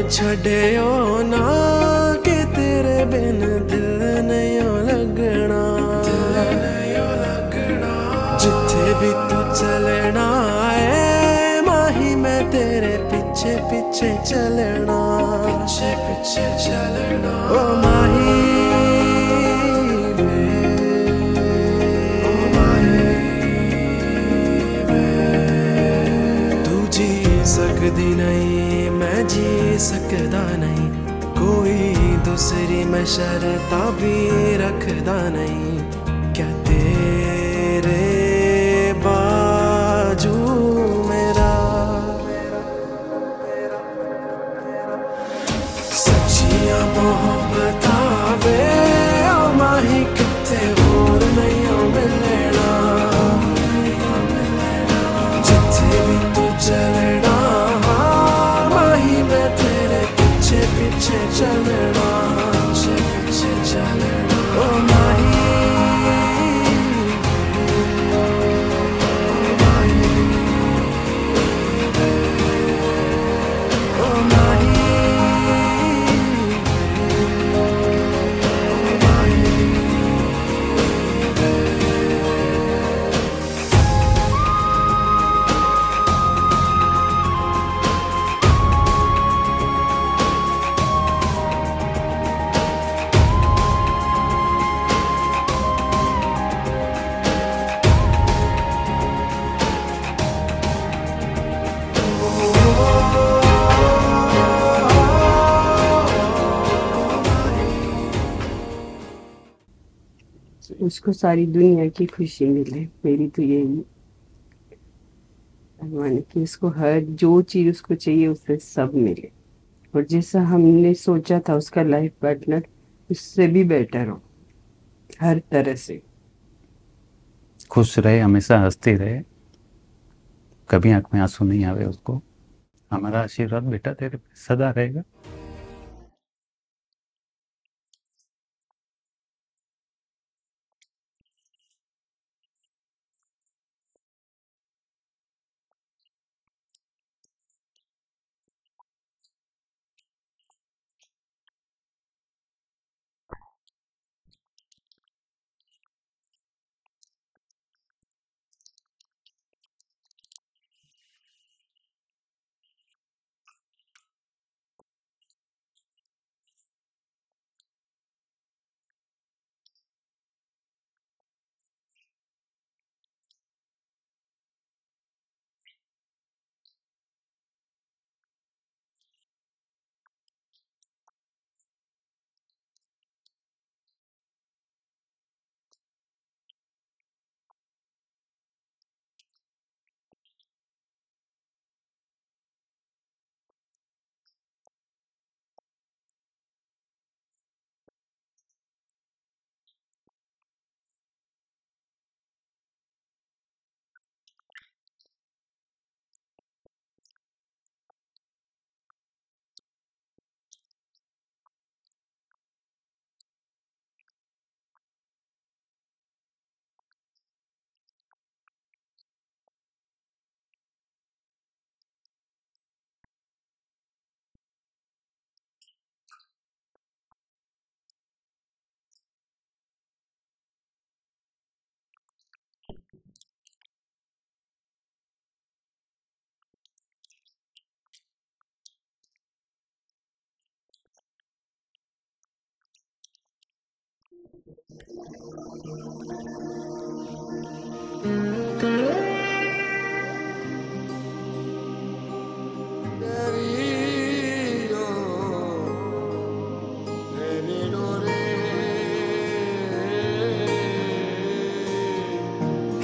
छड़ियो ना कि तेरे बिन दिल नहीं लगना, जिथे भी तू चलना है माही मैं तेरे पीछे पीछे चलना, पीछे पीछे चलना ओ माही वे, ओ माही वे। तू जी सकदी नहीं मैं जी सकदा नहीं, कोई दूसरी मैं शर्ता भी रखदा नहीं, क्या तेरे बाजू मेरा सच्चियां मोहब्बत वे ओ माही किथे होर नहीं मिलना, जिथे भी तू चलना माही मैं तेरे पीछे पीछे चलना, पीछे पीछे चलना ओ माही उसको सारी दुनिया की खुशी मिले, मेरी तो यही भगवान की उसको हर जो चीज उसको चाहिए उसे सब मिले, और जैसा हमने सोचा था उसका लाइफ पार्टनर उससे भी बेटर हो हर तरह से। खुश रहे, हमेशा हंसती रहे, कभी आंख में आंसू नहीं आवे उसको। हमारा आशीर्वाद बेटा तेरे पे सदा रहेगा।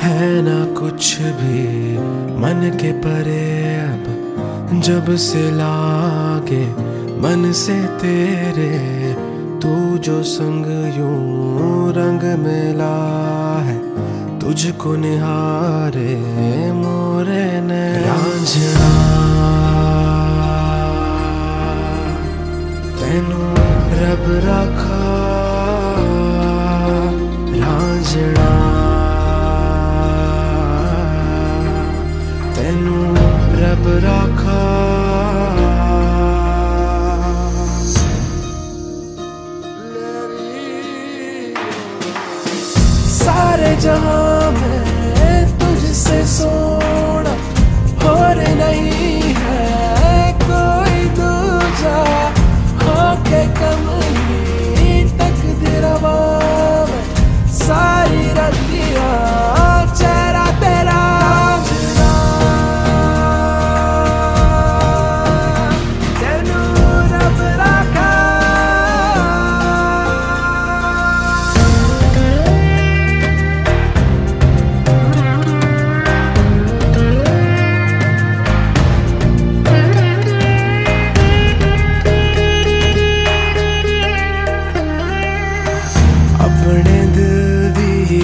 है ना कुछ भी मन के परे अब, जब से लागे मन से तेरे, तू जो संग यूं रंग मिला है, तुझको निहारे मोरे ने रांझना, तेनू रब रखा रांझना, तेनू रब रखा जहां में तुझसे सोना और नहीं है कोई दूजा होके कमली तकदीरवा में सारी रतिया चेहरा तेरा अपने दिल दी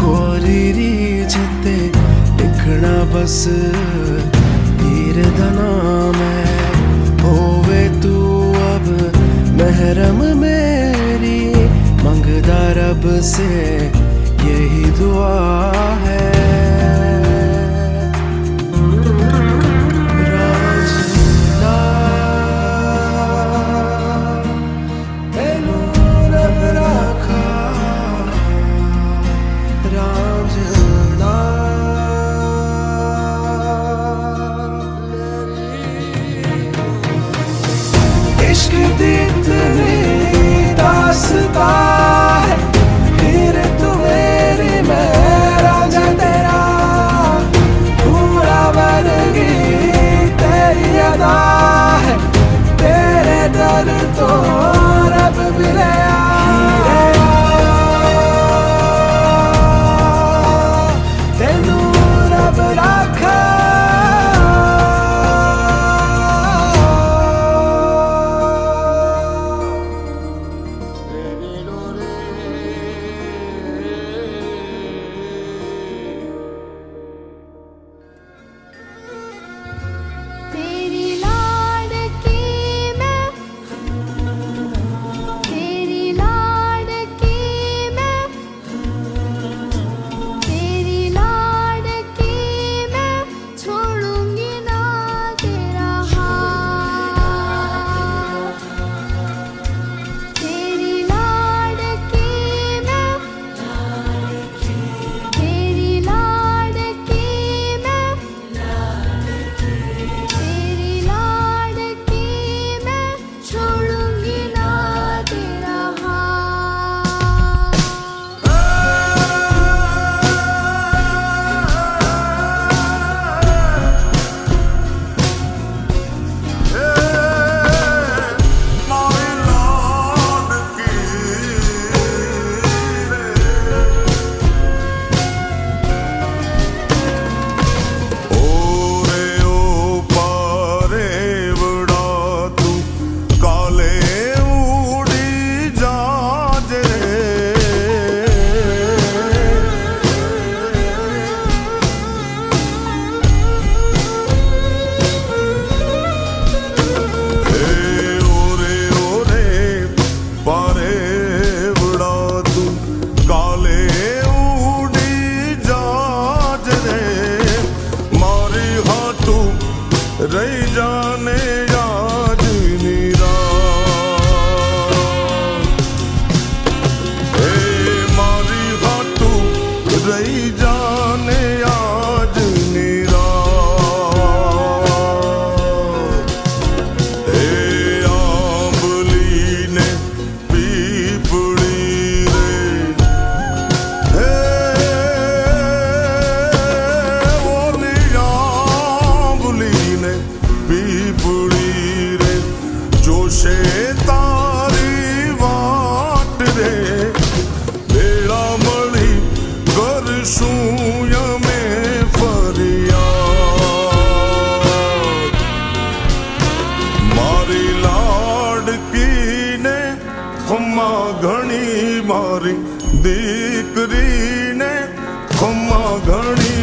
कोरी रीझ ते लिखना बस हीर दा नाम है होवे तू अब महरम मेरी मंगदा रब से यही दुआ है रांझना तेनू रब रखा रांझना इश्क दी इतनी दास्तां है फिर तू मेरी मैं रांझा तेरा पूरा वर्गी तेरी अदा है तेरे दर तो रब भी ले तेनू रब रखा तेरी लाडकी मैं तेरी लाडकी मैं तेरी लाडकी मैं छोड़ूंगी ना तेरा हाथ तेरी लाडकी मैं तेरी लाडकी मैं तेरी लाडकी मैं छोड़ूंगी ना तेरा ओरे ओ पारे बड़ा तू काले उड़ी जाजे ओरे ओरे पारे बड़ा तू काले उड़ी जाजे मारी हाथू रही जाने आज नीरा मारी हाथू रही जाने आज नीरा आंबली ने पीपड़ी रे वो आंबली ने पीपड़ी रे जोशे तारी वाट रे बेड़ा मળી करसूं यमे फरियाद मारी लाडकी ने खम्मा घणी मारी दीकरी ने खम्मा घणी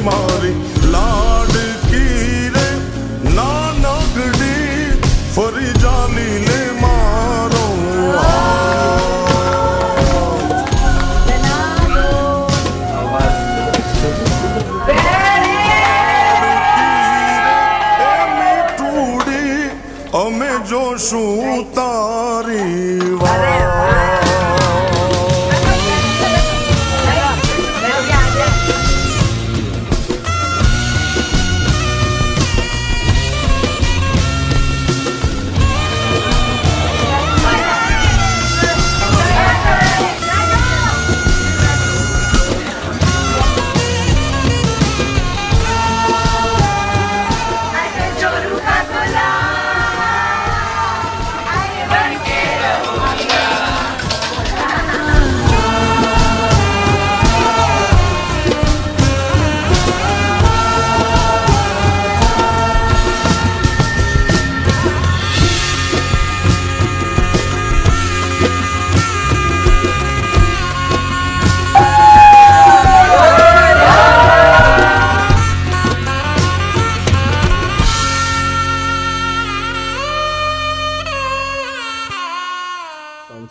मारी लाडकी रे नानकड़ी फरी जाली ले मारो અમે જોશું તારી વાત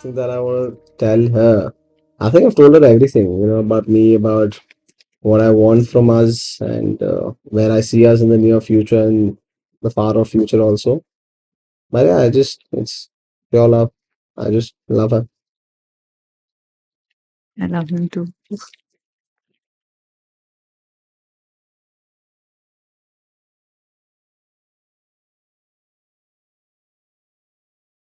anything that I want to tell her. I think I've told her everything, about me, about what I want from us, and where I see us in the near future and the far off future also. But yeah, it's pure love. I just love her. I love him too.